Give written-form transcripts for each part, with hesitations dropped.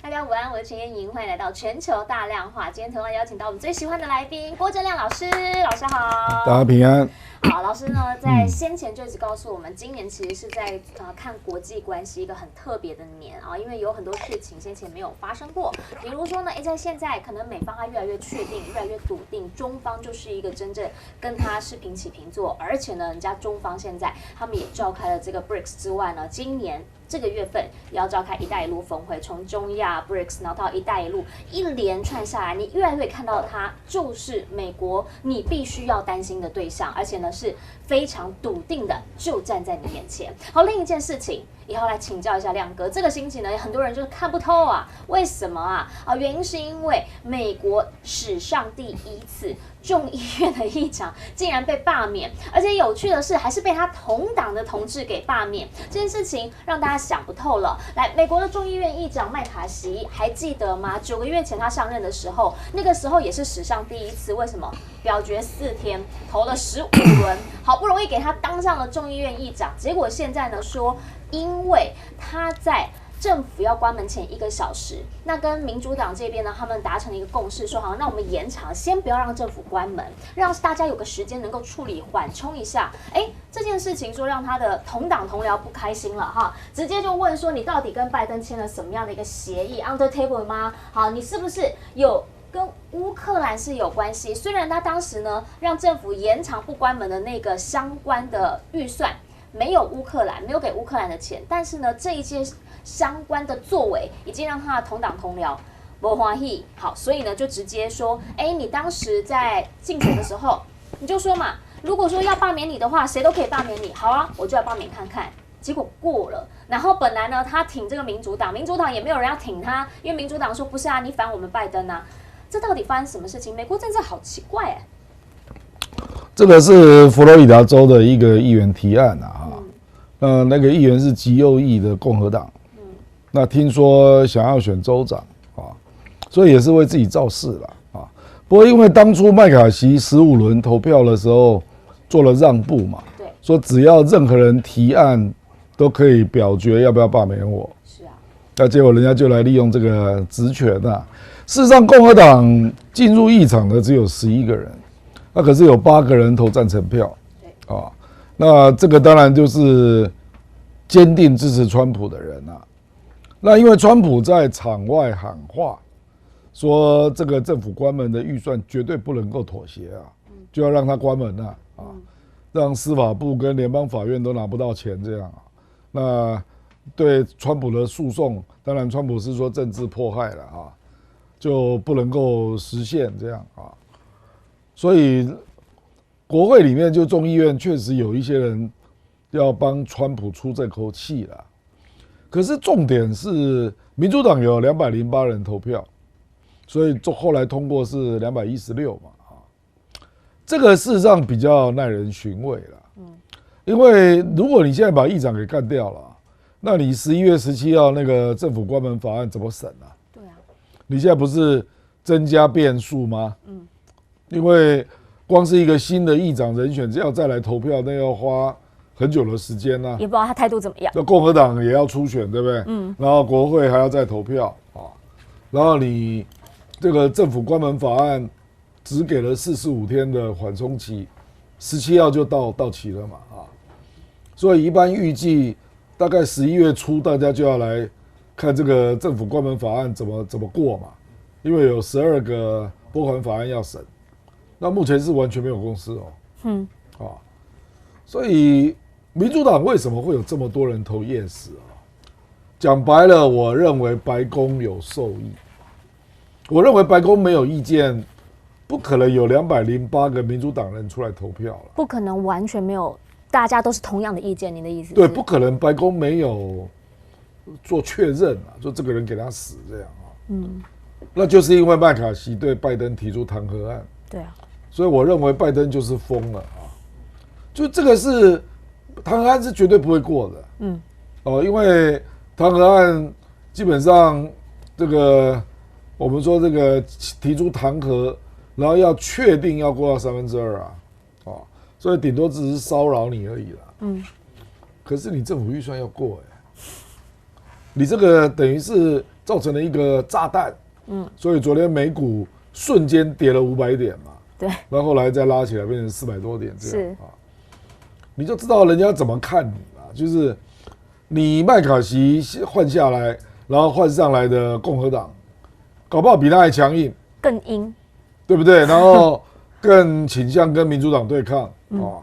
大家午安，我是陈燕莹，欢迎来到全球大量化。今天同样邀请到我们最喜欢的来宾郭正亮老师，老师好，大家平安。好，老师呢在先前就一直告诉我们，今年其实是在看国际关系一个很特别的年啊，因为有很多事情先前没有发生过，比如说呢，在现在可能美方它越来越确定，越来越笃定，中方就是一个真正跟他是平起平坐，而且呢，人家中方现在他们也召开了这个 BRICS 之外呢，今年这个月份也要召开“一带一路”峰会，从中亚 BRICS 然后到“一带一路”，一连串下来，你越来越看到它就是美国你必须要担心的对象，而且呢是非常笃定的就站在你眼前。好，另一件事情，以后来请教一下亮哥，这个星期呢，很多人就是看不透啊，为什么啊？原因是因为美国史上第一次众议院的议长竟然被罢免，而且有趣的是，还是被他同党的同志给罢免。这件事情让大家想不透了。来，美国的众议院议长麦卡锡还记得吗？9个月前他上任的时候，那个时候也是史上第一次。为什么？表决4天，投了15轮，好不容易给他当上了众议院议长，结果现在呢说，因为他在政府要关门前1个小时，那跟民主党这边呢，他们达成了一个共识，说好，那我们延长，先不要让政府关门，让大家有个时间能够处理缓冲一下。这件事情说让他的同党同僚不开心了哈，直接就问说，你到底跟拜登签了什么样的一个协议 under table 吗？好，你是不是有跟乌克兰是有关系？虽然他当时呢让政府延长不关门的那个相关的预算没有乌克兰，没有给乌克兰的钱，但是呢这一些相关的作为已经让他的同党同僚不欢喜。好，所以呢就直接说，你当时在竞选的时候你就说嘛，如果说要罢免你的话，谁都可以罢免你。好啊，我就来罢免看看。结果过了，然后本来呢他挺这个民主党，民主党也没有人要挺他，因为民主党说不是啊，你反我们拜登啊。这到底发生什么事情？美国政治好奇怪哎。这个是佛罗里达州的一个议员提案啊，那个议员是极右翼的共和党，那听说想要选州长啊，所以也是为自己造势了啊。不过因为当初麦卡锡15轮投票的时候做了让步嘛，对，说只要任何人提案都可以表决要不要罢免我，是啊，那结果人家就来利用这个职权啊。事实上，共和党进入议场的只有11个人，那可是有8个人投赞成票，啊，那这个当然就是坚定支持川普的人啊。那因为川普在场外喊话，说这个政府关门的预算绝对不能够妥协啊，就要让他关门啊，让司法部跟联邦法院都拿不到钱这样啊。那对川普的诉讼，当然川普是说政治迫害了啊。就不能够实现这样啊，所以国会里面就众议院确实有一些人要帮川普出这口气了。可是重点是民主党有208人投票，所以后来通过是216嘛啊，这个事实上比较耐人寻味了。因为如果你现在把议长给干掉了，那你11月17号那个政府关门法案怎么审啊？你现在不是增加变数吗？因为光是一个新的议长人选，要再来投票，那要花很久的时间啊。也不知道他态度怎么样。那共和党也要初选，对不对？然后国会还要再投票啊。然后你这个政府关门法案只给了45天的缓冲期，17号就到期了嘛啊。所以一般预计大概11月初，大家就要来看这个政府关门法案怎么过嘛，因为有12个拨款法案要审，那目前是完全没有共识哦。所以民主党为什么会有这么多人投 yes 啊？讲白了，我认为白宫有受益，我认为白宫没有意见，不可能有208个民主党人出来投票了，不可能完全没有，大家都是同样的意见。您的意思是？对，不可能白宫没有做确认啊，说这个人给他死这样啊，那就是因为麦卡锡对拜登提出弹劾案，对啊，所以我认为拜登就是疯了啊，就这个是弹劾案是绝对不会过的，因为弹劾案基本上这个我们说这个提出弹劾，然后要确定要过到2/3啊，所以顶多只是骚扰你而已啦，可是你政府预算要过你这个等于是造成了一个炸弹，所以昨天美股瞬间跌了500点嘛，对，然后后来再拉起来变成400多点这样是啊，你就知道人家怎么看你嘛，就是你麦卡锡换下来，然后换上来的共和党，搞不好比他还强硬，更阴，对不对？然后更倾向跟民主党对抗啊，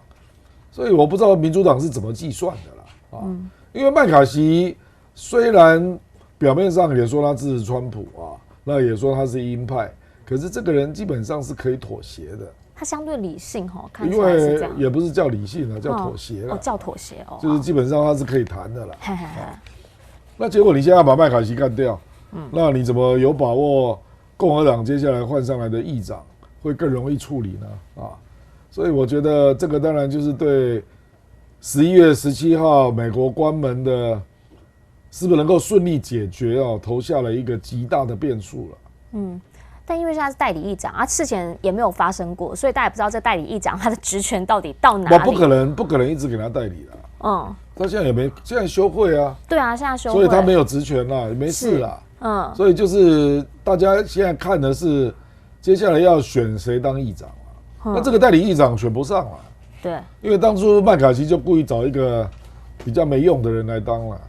所以我不知道民主党是怎么计算的啦啊，因为麦卡锡虽然表面上也说他支持川普啊，那也说他是鹰派，可是这个人基本上是可以妥协的。他相对理性哈，看起因来是这样。为也不是叫理性啊，叫妥协了。叫妥协哦，就是基本上他是可以谈的了。那结果你现在把麦卡锡干掉，那你怎么有把握共和党接下来换上来的议长会更容易处理呢？啊，所以我觉得这个当然就是对11月17号美国关门的是不是能够顺利解决啊，投下了一个极大的变数了。但因为现在是代理议长啊，事前也没有发生过，所以大家也不知道这代理议长他的职权到底到哪里。不可能一直给他代理了。他现在也没，现在休会啊。对啊，现在休会，所以他没有职权啦，也没事啦。所以就是大家现在看的是接下来要选谁当议长嘛。那这个代理议长选不上了。对，因为当初麦卡锡就故意找一个比较没用的人来当了。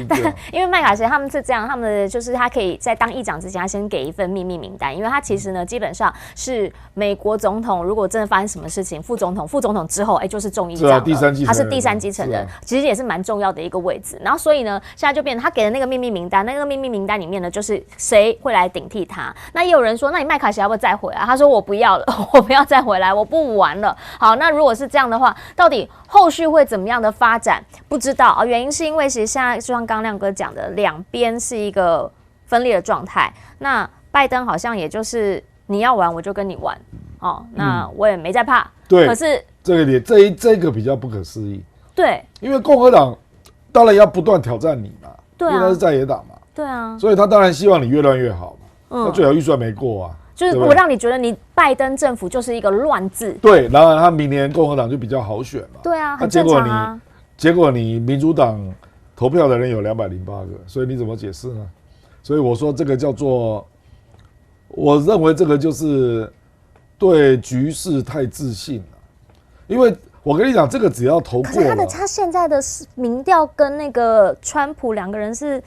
但因为麦卡锡他们是这样，他们的就是他可以在当议长之前，他先给一份秘密名单，因为他其实呢基本上是美国总统如果真的发生什么事情，副总统之后，就是众议长了，他是第三继承人，其实也是蛮重要的一个位置。然后所以呢，现在就变成他给的那个秘密名单，那个秘密名单里面呢，就是谁会来顶替他。那也有人说，那你麦卡锡要不要再回来？他说我不要了，我不要再回来，我不玩了。好，那如果是这样的话，到底后续会怎么样的发展？不知道啊，原因是因为其实现在就像刚刚亮哥讲的，两边是一个分裂的状态。那拜登好像也就是你要玩我就跟你玩，那我也没在怕。对，可是这个比较不可思议。对，因为共和党当然要不断挑战你嘛，对啊，因为他是在野党嘛，对啊，所以他当然希望你越乱越好嘛。那最好预算没过啊，就是我让你觉得你拜登政府就是一个乱字。对，然后他明年共和党就比较好选嘛。对啊，很正常啊。结果你民主党投票的人有208个，所以你怎么解释呢？所以我说这个叫做，我认为这个就是对局势太自信了。因为我跟你讲，这个只要投过了，可是他现在的民调跟那个川普两个人是，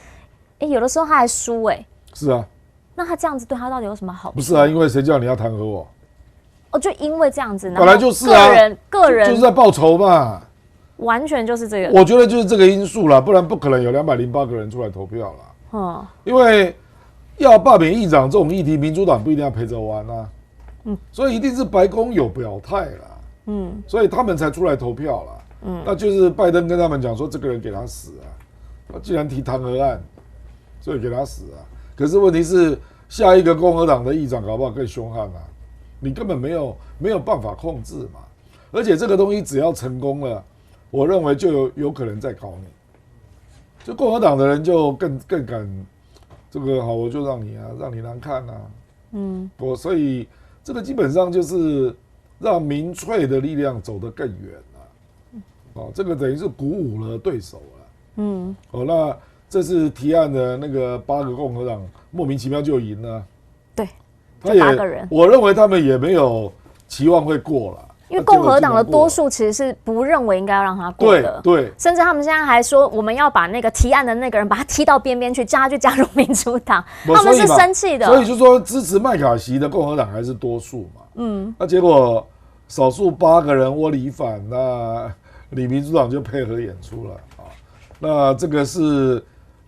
有的时候他还输是啊。那他这样子对他到底有什么好处？不是啊，因为谁叫你要弹劾我？就因为这样子，本来就是啊，个人就是在报仇嘛。完全就是这个，我觉得就是这个因素啦，不然不可能有208个人出来投票啦。因为要罢免议长这种议题，民主党不一定要陪着玩啊。所以一定是白宫有表态啦。所以他们才出来投票啦。那就是拜登跟他们讲说，这个人给他死啊。那既然提弹劾案，所以给他死啊。可是问题是，下一个共和党的议长搞不好更凶悍啊，你根本没有办法控制嘛。而且这个东西只要成功了，我认为就有可能再搞你，就共和党的人就更敢这个好，我就让你难看啊。所以这个基本上就是让民粹的力量走得更远了。这个等于是鼓舞了对手了。那这次提案的那个8个共和党莫名其妙就赢了。对，就8个人，我认为他们也没有期望会过了。因为共和党的多数其实是不认为应该要让他过的，对，甚至他们现在还说我们要把那个提案的那个人把他踢到边边去，叫他去加入民主党，他们是生气的。所以就说支持麦卡锡的共和党还是多数嘛，那结果少数8个人窝里反，那你民主党就配合演出了啊，那这个是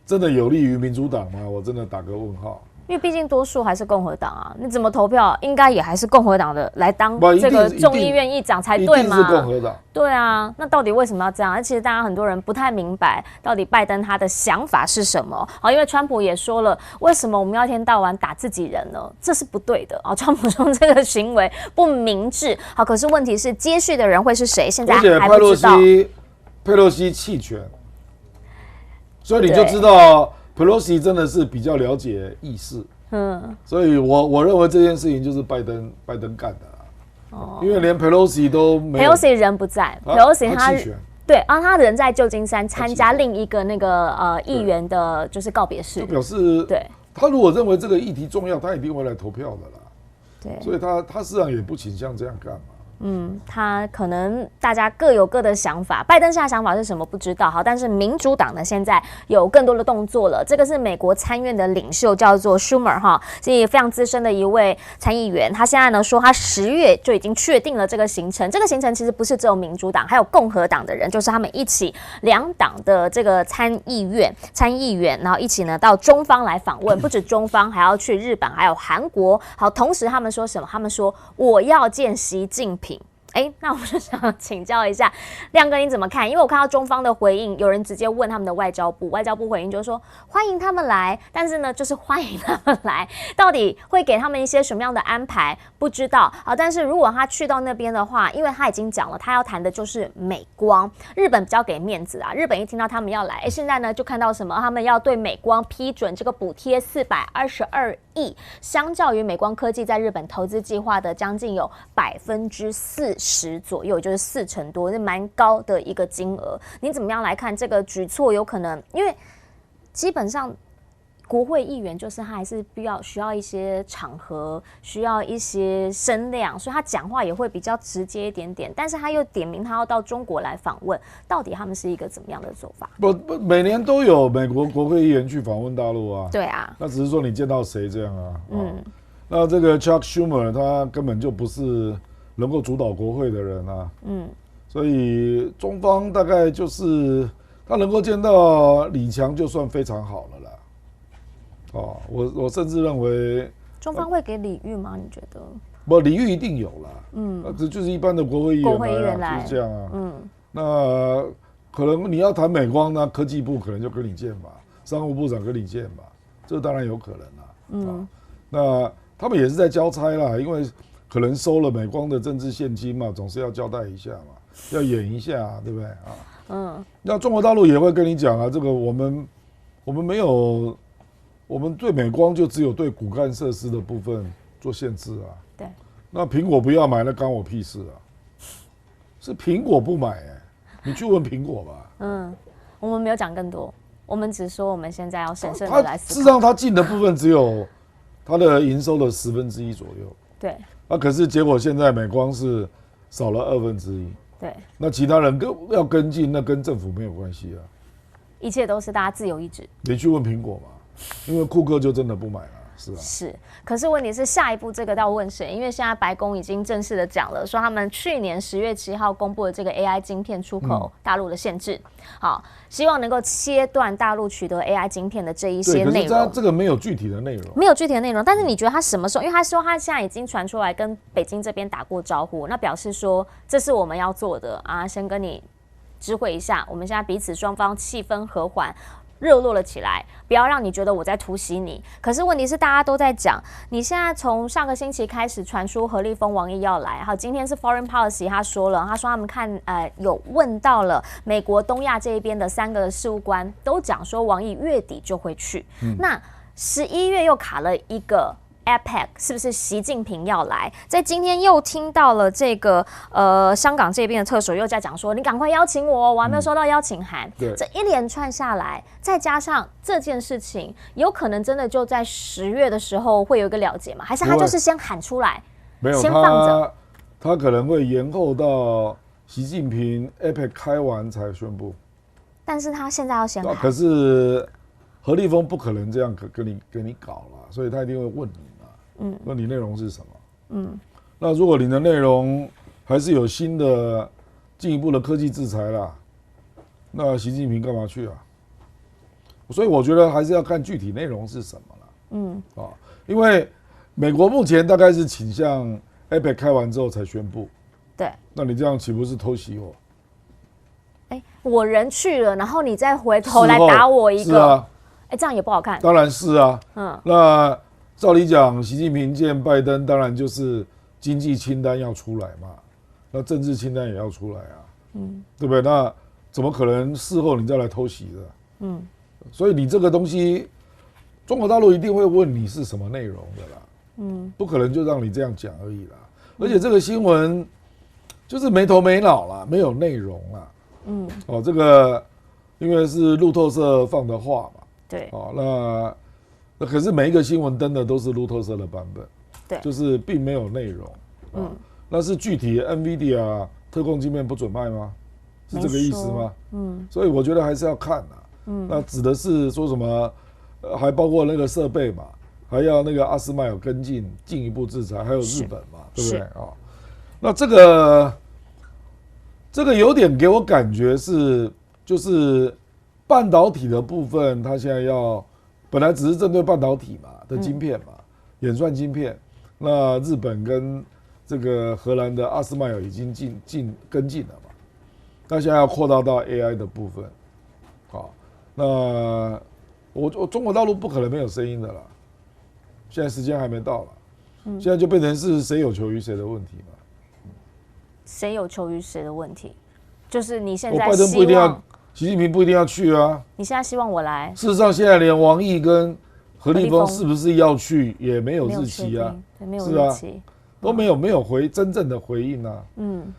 真的有利于民主党吗？我真的打个问号。因为毕竟多数还是共和党啊，你怎么投票，应该也还是共和党的来当这个众议院议长才对嘛？一定是共和党。对啊，那到底为什么要这样？而且大家很多人不太明白，到底拜登他的想法是什么？因为川普也说了，为什么我们要一天到晚打自己人呢？这是不对的啊！川普说这个行为不明智。好，可是问题是接续的人会是谁？现在还不知道。佩洛西弃权，所以你就知道。Pelosi 真的是比较了解议事，所以我认为这件事情就是拜登干的啦，因为连 Pelosi 都没有， Pelosi 人不在，Pelosi 对，然后他人在旧金山参加另一个那个议员的，就是告别式，就表示对，他如果认为这个议题重要，他一定会来投票的啦。对，所以他事实上也不倾向这样干嘛。他可能大家各有各的想法，拜登现在想法是什么不知道，好，但是民主党呢现在有更多的动作了。这个是美国参院的领袖，叫做 Schumer 哈，是非常资深的一位参议员。他现在呢说，他10月就已经确定了这个行程。这个行程其实不是只有民主党，还有共和党的人，就是他们一起2党的这个参议员，然后一起呢到中方来访问，不止中方，还要去日本，还有韩国。好，同时他们说什么？他们说我要见习近平。那我就想请教一下亮哥，你怎么看？因为我看到中方的回应，有人直接问他们的外交部回应就是说欢迎他们来，但是呢，就是欢迎他们来，到底会给他们一些什么样的安排，不知道。好，但是如果他去到那边的话，因为他已经讲了，他要谈的就是美光，日本比较给面子啊。日本一听到他们要来，现在呢就看到什么，他们要对美光批准这个补贴422亿，相较于美光科技在日本投资计划的将近有40%左右，就是40%多，是蛮高的一个金额。你怎么样来看这个举措？有可能，因为基本上国会议员就是他还是需要一些场合，需要一些声量，所以他讲话也会比较直接一点点。但是他又点名他要到中国来访问，到底他们是一个怎么样的做法？不，每年都有美国国会议员去访问大陆啊。对啊，那只是说你见到谁这样啊。那这个 Chuck Schumer 他根本就不是能够主导国会的人啊。所以中方大概就是他能够见到李强就算非常好了啦。我甚至认为中方会给礼遇吗？你觉得？不，礼遇一定有啦。这就是一般的国会议员来，就是这样啊。那可能你要谈美光，那科技部可能就跟你见吧，商务部长跟你见吧，这当然有可能啦。那他们也是在交差啦，因为可能收了美光的政治现金嘛，总是要交代一下嘛，要演一下，对不对啊？那中国大陆也会跟你讲啊，这个我们没有。我们对美光就只有对骨干设施的部分做限制啊。对。那苹果不要买，那干我屁事啊！是苹果不买你去问苹果吧。我们没有讲更多，我们只说我们现在要审慎的来思考。事实上，它进的部分只有它的营收的1/10左右。对。可是结果现在美光是少了1/2。对。那其他人要跟进，那跟政府没有关系啊。一切都是大家自由意志。你去问苹果嘛。因为库克就真的不买了，是吧？是，可是问题是下一步这个要问谁？因为现在白宫已经正式的讲了，说他们去年10月7号公布的这个 AI 晶片出口大陆的限制，好，希望能够切断大陆取得 AI 晶片的这一些内容。可是这个没有具体的内容，没有具体的内容。但是你觉得他什么时候？因为他说他现在已经传出来跟北京这边打过招呼，那表示说这是我们要做的啊，先跟你知会一下，我们现在彼此双方气氛和缓。热络了起来，不要让你觉得我在突袭你。可是问题是，大家都在讲，你现在从上个星期开始传出何立峰、王毅要来，好，今天是 Foreign Policy， 他说他们有问到了美国东亚这一边的3个事务官，都讲说王毅月底就会去。那11月又卡了一个。APEC 是不是习近平要来？在今天又听到了这个香港这边的特首又在讲说，你赶快邀请我，我还没有收到邀请函。这一连串下来，再加上这件事情，有可能真的就在10月的时候会有一个了结吗？还是他就是先喊出来，没有，先放着？他可能会延后到习近平 APEC 开完才宣布。但是他现在要先喊。可是何立峰不可能这样跟你搞了，所以他一定会问你。那你内容是什么？那如果你的内容还是有新的进一步的科技制裁啦，那习近平干嘛去啊？所以我觉得还是要看具体内容是什么啦。因为美国目前大概是倾向 APEC 开完之后才宣布。对。那你这样岂不是偷袭我？我人去了，然后你再回头来打我一个，是啊。这样也不好看。当然是啊。那照理讲，习近平见拜登，当然就是经济清单要出来嘛，那政治清单也要出来啊，对不对？那怎么可能事后你再来偷袭的？所以你这个东西，中国大陆一定会问你是什么内容的啦，不可能就让你这样讲而已啦。而且这个新闻就是没头没脑啦，没有内容啦，这个因为是路透社放的话嘛，对，那可是每一个新闻登的都是路透社的版本，对，就是并没有内容，那是具体 NVIDIA 特供晶片不准卖吗？是这个意思吗？所以我觉得还是要看那指的是说什么，还包括那个设备嘛，还要那个阿斯麦有跟进进一步制裁，还有日本嘛，对不对那这个有点给我感觉是，就是半导体的部分，它现在本来只是针对半导体嘛的晶片嘛，演算晶片，那日本跟这个荷兰的阿斯麦尔已经跟进了嘛，那现在要扩大到 AI 的部分，那中国大陆不可能没有声音的啦，现在时间还没到了，现在就变成是谁有求于谁的问题嘛。谁有求于谁的问题，就是你现在拜登不一定要，习近平不一定要去啊。你现在希望我来？事实上，现在连王毅跟何立峰是不是要去也没有日期啊，没有日期，都没有真正的回应啊。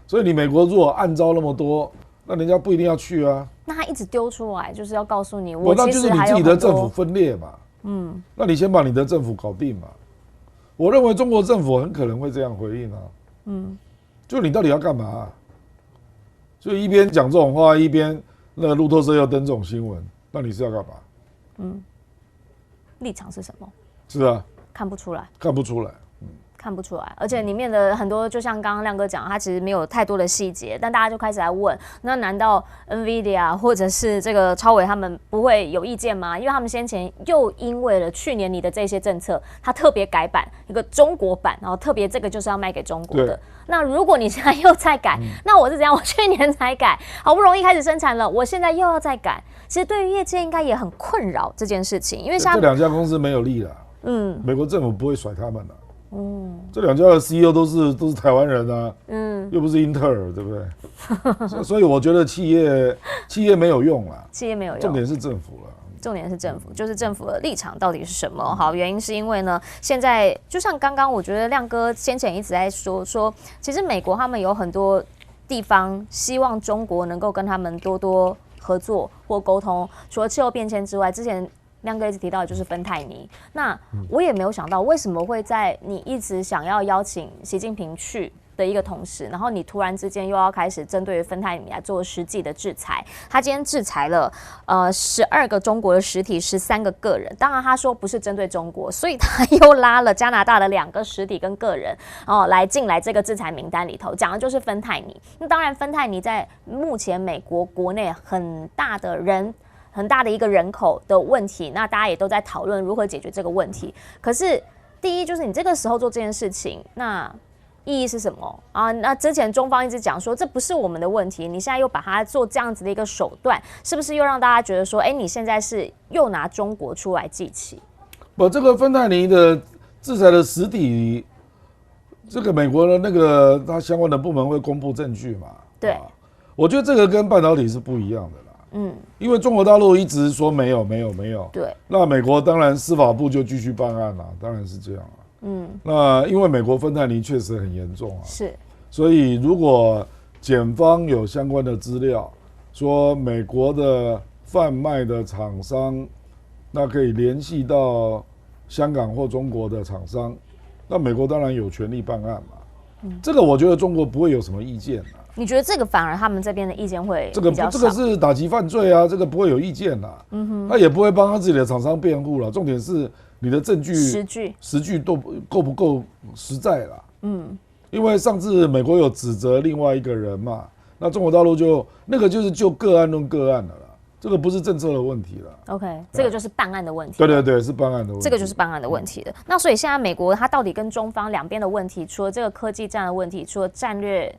所以你美国如果暗招那么多，那人家不一定要去啊。那他一直丢出来，就是要告诉你，那就是你自己的政府分裂嘛。那你先把你的政府搞定嘛。我认为中国政府很可能会这样回应啊。就你到底要干嘛就一边讲这种话，一边那个路透社要登这种新闻，那你是要干嘛？立场是什么？是啊，看不出来，看不出来。看不出来，而且里面的很多，就像刚刚亮哥讲，他其实没有太多的细节，但大家就开始来问，那难道 NVIDIA 或者是这个超微他们不会有意见吗？因为他们先前又因为了去年你的这些政策，他特别改版一个中国版，然后特别这个就是要卖给中国的。那如果你现在又在改，那我是怎样？我去年才改，好不容易开始生产了，我现在又要再改，其实对于业界应该也很困扰这件事情，因为像这两家公司没有利了，美国政府不会甩他们的。这两家的 CEO 都是台湾人啊，又不是英特尔，对不对？所以我觉得企业没有用啊，企业没有用，重点是政府了。重点是政府，就是政府的立场到底是什么？好，原因是因为呢，现在就像刚刚我觉得亮哥先前一直在说，其实美国他们有很多地方希望中国能够跟他们多多合作或沟通，除了气候变迁之外，之前亮哥一直提到的就是芬太尼，那我也没有想到为什么会在你一直想要邀请习近平去的一个同时，然后你突然之间又要开始针对芬太尼来做实际的制裁。他今天制裁了12个中国的实体，13个个人。当然他说不是针对中国，所以他又拉了加拿大的2个实体跟个人来进来这个制裁名单里头，讲的就是芬太尼。那当然芬太尼在目前美国国内很大的一个人口的问题，那大家也都在讨论如何解决这个问题。可是第一就是你这个时候做这件事情，那意义是什么啊？那之前中方一直讲说这不是我们的问题，你现在又把它做这样子的一个手段，是不是又让大家觉得说，你现在是又拿中国出来祭旗？这个芬太尼的制裁的实体，这个美国的那个它相关的部门会公布证据嘛？对，我觉得这个跟半导体是不一样的。因为中国大陆一直说没有，对，那美国当然司法部就继续办案了，当然是这样那因为美国芬太尼确实很严重是，所以如果检方有相关的资料，说美国的贩卖的厂商，那可以联系到香港或中国的厂商，那美国当然有权利办案嘛。这个我觉得中国不会有什么意见你觉得这个反而他们这边的意见会比较少？这个是打击犯罪啊，这个不会有意见啦。他也不会帮他自己的厂商辩护了。重点是你的证据实据都够不够实在啦。因为上次美国有指责另外一个人嘛，那中国大陆就是就个案论个案的啦。这个不是政策的问题了。OK， 这个就是办案的问题。对，是办案的问题。这个就是办案的问题的。那所以现在美国它到底跟中方两边的问题，除了这个科技战的问题，除了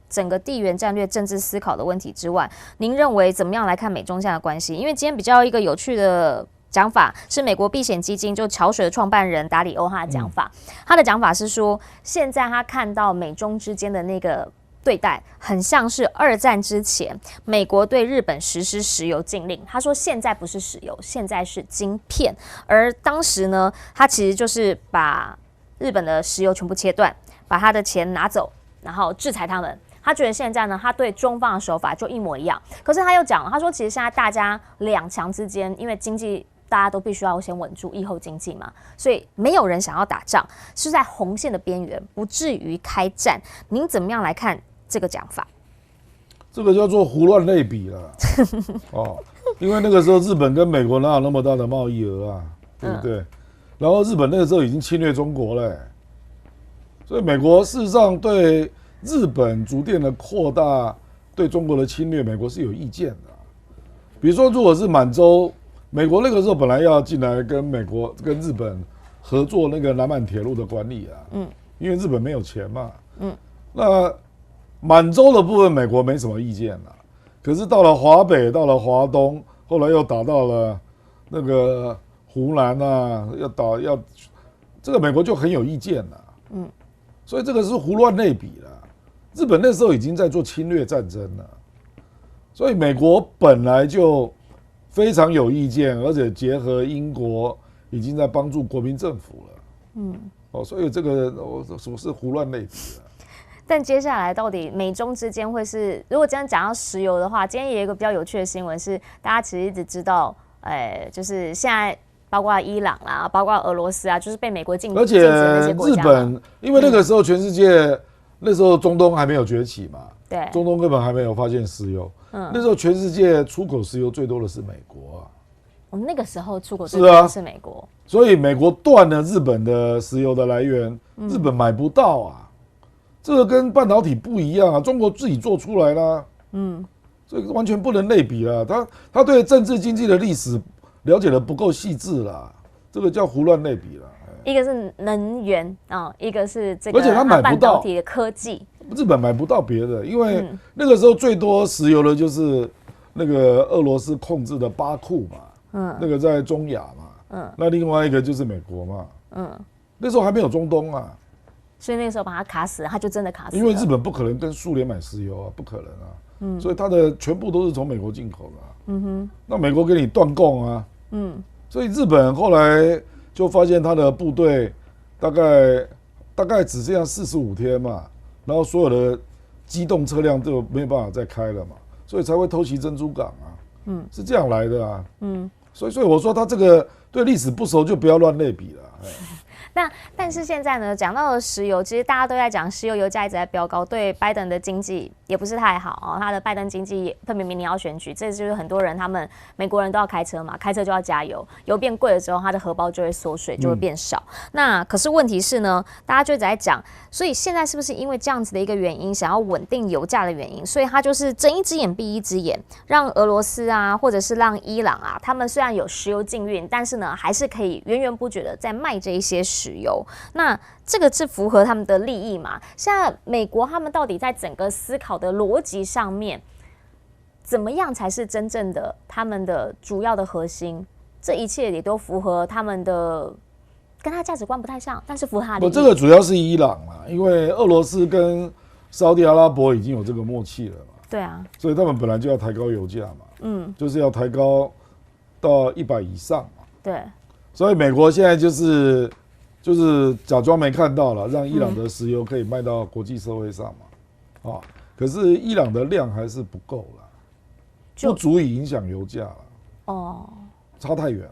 整个地缘战略政治思考的问题之外，您认为怎么样来看美中现在的关系？因为今天比较一个有趣的讲法是美国避险基金就桥水的创办人达里欧他的讲法，他的讲法是说，现在他看到美中之间的那个对待很像是2战之前美国对日本实施石油禁令。他说现在不是石油，现在是晶片。而当时呢，他其实就是把日本的石油全部切断，把他的钱拿走，然后制裁他们。他觉得现在呢，他对中方的手法就一模一样。可是他又讲了，他说其实现在大家两强之间，因为经济大家都必须要先稳住疫后经济嘛，所以没有人想要打仗，是在红线的边缘，不至于开战。您怎么样来看这个讲法？这个叫做胡乱类比了哦，因为那个时候日本跟美国哪有那么大的贸易额啊，对不对？然后日本那个时候已经侵略中国了，所以美国事实上对日本逐渐的扩大对中国的侵略，美国是有意见的。比如说，如果是满洲，美国那个时候本来要进来跟日本合作那个南满铁路的管理啊，因为日本没有钱嘛，那满洲的部分美国没什么意见了，可是到了华北，到了华东，后来又打到了那个湖南啊，这个美国就很有意见了，所以这个是胡乱类比了。日本那时候已经在做侵略战争了，所以美国本来就非常有意见，而且结合英国已经在帮助国民政府了。所以这个什么是胡乱类比啊？但接下来到底美中之间会是，如果真的讲到石油的话，今天也有一个比较有趣的新闻是，大家其实一直知道，就是现在包括伊朗啦，包括俄罗斯啊，就是被美国禁止的那些国家。日本，因为那个时候全世界，那时候中东还没有崛起嘛，对，中东根本还没有发现石油，那时候全世界出口石油最多的是美国啊。我们那个时候出口最多的是美国，所以美国断了日本的石油的来源，日本买不到啊。这个跟半导体不一样啊，中国自己做出来啦，这个完全不能类比啦。他对政治经济的历史了解的不够细致啦，这个叫胡乱类比啦。一个是能源啊，一个是这个，而且他买不到半导体的科技。日本买不到别的，因为那个时候最多石油的就是那个俄罗斯控制的巴库嘛，那个在中亚嘛，那另外一个就是美国嘛，那时候还没有中东啊。所以那个时候把它卡死了，他就真的卡死了。因为日本不可能跟苏联买石油啊，不可能啊。所以它的全部都是从美国进口的啊。那美国给你断供啊。所以日本后来就发现他的部队大概只剩下45天嘛，然后所有的机动车辆都没有办法再开了嘛，所以才会偷袭珍珠港啊。是这样来的啊。所以我说他这个对历史不熟就不要乱类比了。但是现在呢，讲到了石油，其实大家都在讲石油油价一直在飙高，对拜登的经济也不是太好啊。他的拜登经济特别明年要选举，这就是很多人美国人都要开车嘛，开车就要加油，油变贵了之后，他的荷包就会缩水，就会变少。那可是问题是呢，大家就一直在讲，所以现在是不是因为这样子的一个原因，想要稳定油价的原因，所以他就是睁一只眼闭一只眼，让俄罗斯啊，或者是让伊朗啊，他们虽然有石油禁运，但是呢，还是可以源源不绝的在卖这一些石油。那这个是符合他们的利益嘛？现在美国他们到底在整个思考的逻辑上面，怎么样才是真正的他们的主要的核心？这一切也都符合他们的，跟他价值观不太像，但是符合他的利益。这个主要是伊朗嘛，因为俄罗斯跟沙特阿拉伯已经有这个默契了嘛。对啊，所以他们本来就要抬高油价嘛，就是要抬高到100以上嘛。对，所以美国现在就是假装没看到了，让伊朗的石油可以卖到国际社会上嘛，可是伊朗的量还是不够了，不足以影响油价了。哦，差太远了，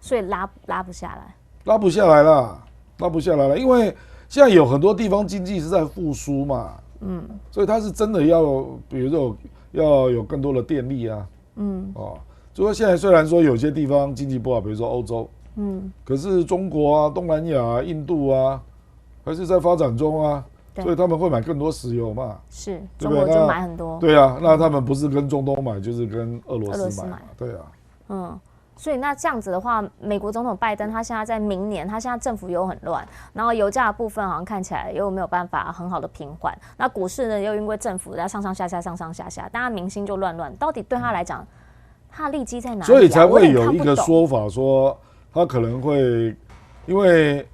所以拉不下来，拉不下来了，因为现在有很多地方经济是在复苏嘛，所以它是真的要，比如说要有更多的电力啊，就说现在虽然说有些地方经济不好，比如说欧洲。可是中国啊、东南亚啊、印度啊，还是在发展中啊，所以他们会买更多石油嘛。是，中国就买很多。对啊，那他们不是跟中东买，就是跟俄罗斯买嘛。对啊。所以那这样子的话，美国总统拜登他现在在明年，他现在政府又很乱，然后油价的部分好像看起来又没有办法很好的平缓，那股市呢又因为政府在上上下下，大家民心就乱，到底对他来讲，他的利基在哪里？所以才会有一个说法说。他可能会因为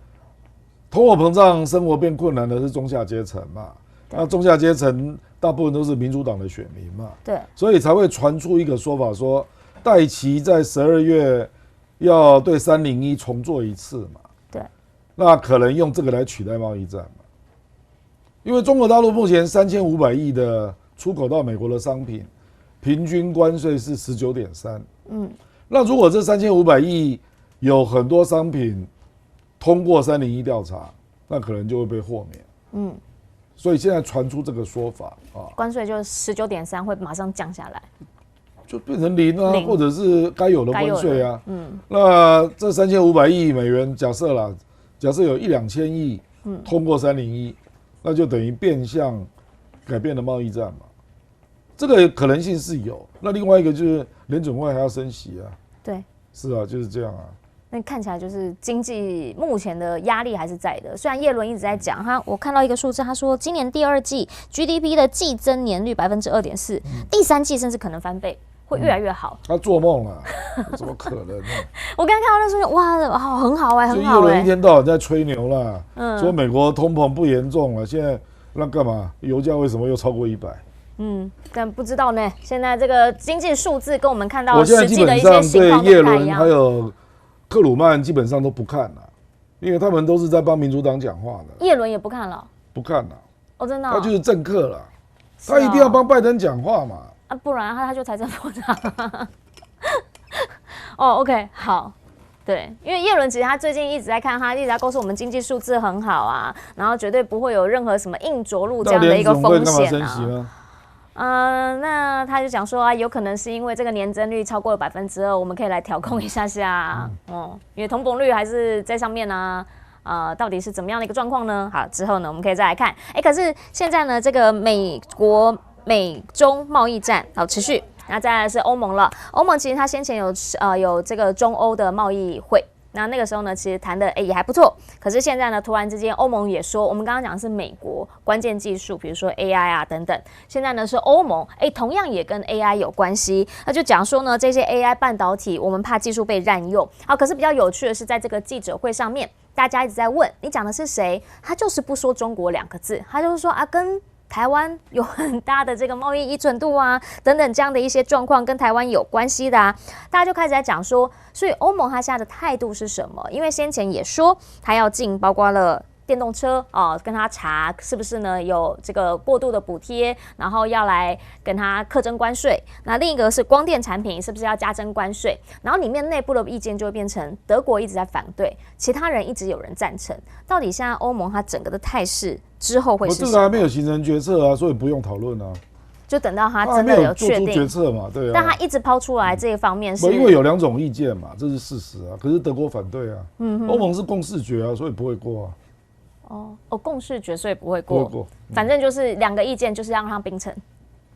通货膨胀，生活变困难的是中下阶层嘛，那中下阶层大部分都是民主党的选民嘛，对，所以才会传出一个说法说，戴奇在12月要对301重做一次嘛，对，那可能用这个来取代贸易战嘛，因为中国大陆目前3500亿的出口到美国的商品，平均关税是19.3%。那如果这3500亿有很多商品通过301调查，那可能就会被豁免。所以现在传出这个说法啊，关税就19.3会马上降下来，就变成0啊，或者是该有的关税啊。那这3500亿美元，假设有1-2千亿通过301，那就等于变相改变了贸易战嘛。这个可能性是有。那另外一个就是联准会还要升息啊。对，是啊，就是这样啊。那看起来就是经济目前的压力还是在的。虽然耶伦一直在讲，我看到一个数字，他说今年第2季 GDP 的季增年率2.4%，第3季甚至可能翻倍，会越来越好。他做梦了，怎么可能呢？我刚刚看到那数据，哇，很好哎，很好哎。耶伦一天到晚在吹牛啦，说美国通膨不严重了，现在那干嘛？油价为什么又超过100？但不知道呢。现在这个经济数字跟我们看到我现在基本上对耶伦还有克鲁曼基本上都不看了，因为他们都是在帮民主党讲话的。耶伦也不看了，不看了。哦，真的、他就是政客了，他一定要帮拜登讲话嘛。不然他就财政部长。OK， 好。对，因为耶伦其实他最近一直在看，他一直在告诉我们经济数字很好啊，然后绝对不会有任何什么硬着陆这样的一个风险啊。那他就讲说啊，有可能是因为这个年增率超过了2%，我们可以来调控一下下。因为通膨率还是在上面啊。到底是怎么样的一个状况呢？好，之后呢，我们可以再来看。可是现在呢，这个美中贸易战持续。那再来是欧盟了，欧盟其实它先前有这个中欧的贸易会，那个时候呢，其实谈的也还不错。可是现在呢，突然之间欧盟也说，我们刚刚讲的是美国关键技术，比如说 AI 啊等等，现在呢是欧盟，同样也跟 AI 有关系。那就讲说呢，这些 AI 半导体，我们怕技术被滥用。好，可是比较有趣的是，在这个记者会上面，大家一直在问你讲的是谁，他就是不说中国2个字，他就是说跟台湾有很大的这个贸易依存度啊，等等这样的一些状况跟台湾有关系的啊，大家就开始在讲说，所以欧盟他现在的态度是什么？因为先前也说他要进，包括了电动车跟他查是不是呢有这个过度的补贴，然后要来跟他课征关税。那另一个是光电产品是不是要加征关税？然后里面内部的意见就会变成德国一直在反对，其他人一直有人赞成。到底现在欧盟它整个的态势之后会是什么？这个还没有形成决策啊，所以不用讨论啊。就等到他真的有确定决策嘛，对啊。但他一直抛出来这一方面是，因为有2种意见嘛，这是事实啊。可是德国反对啊，欧盟是共识决啊，所以不会过啊。共识决，所以不会过。反正就是2个意见，就是让它并成，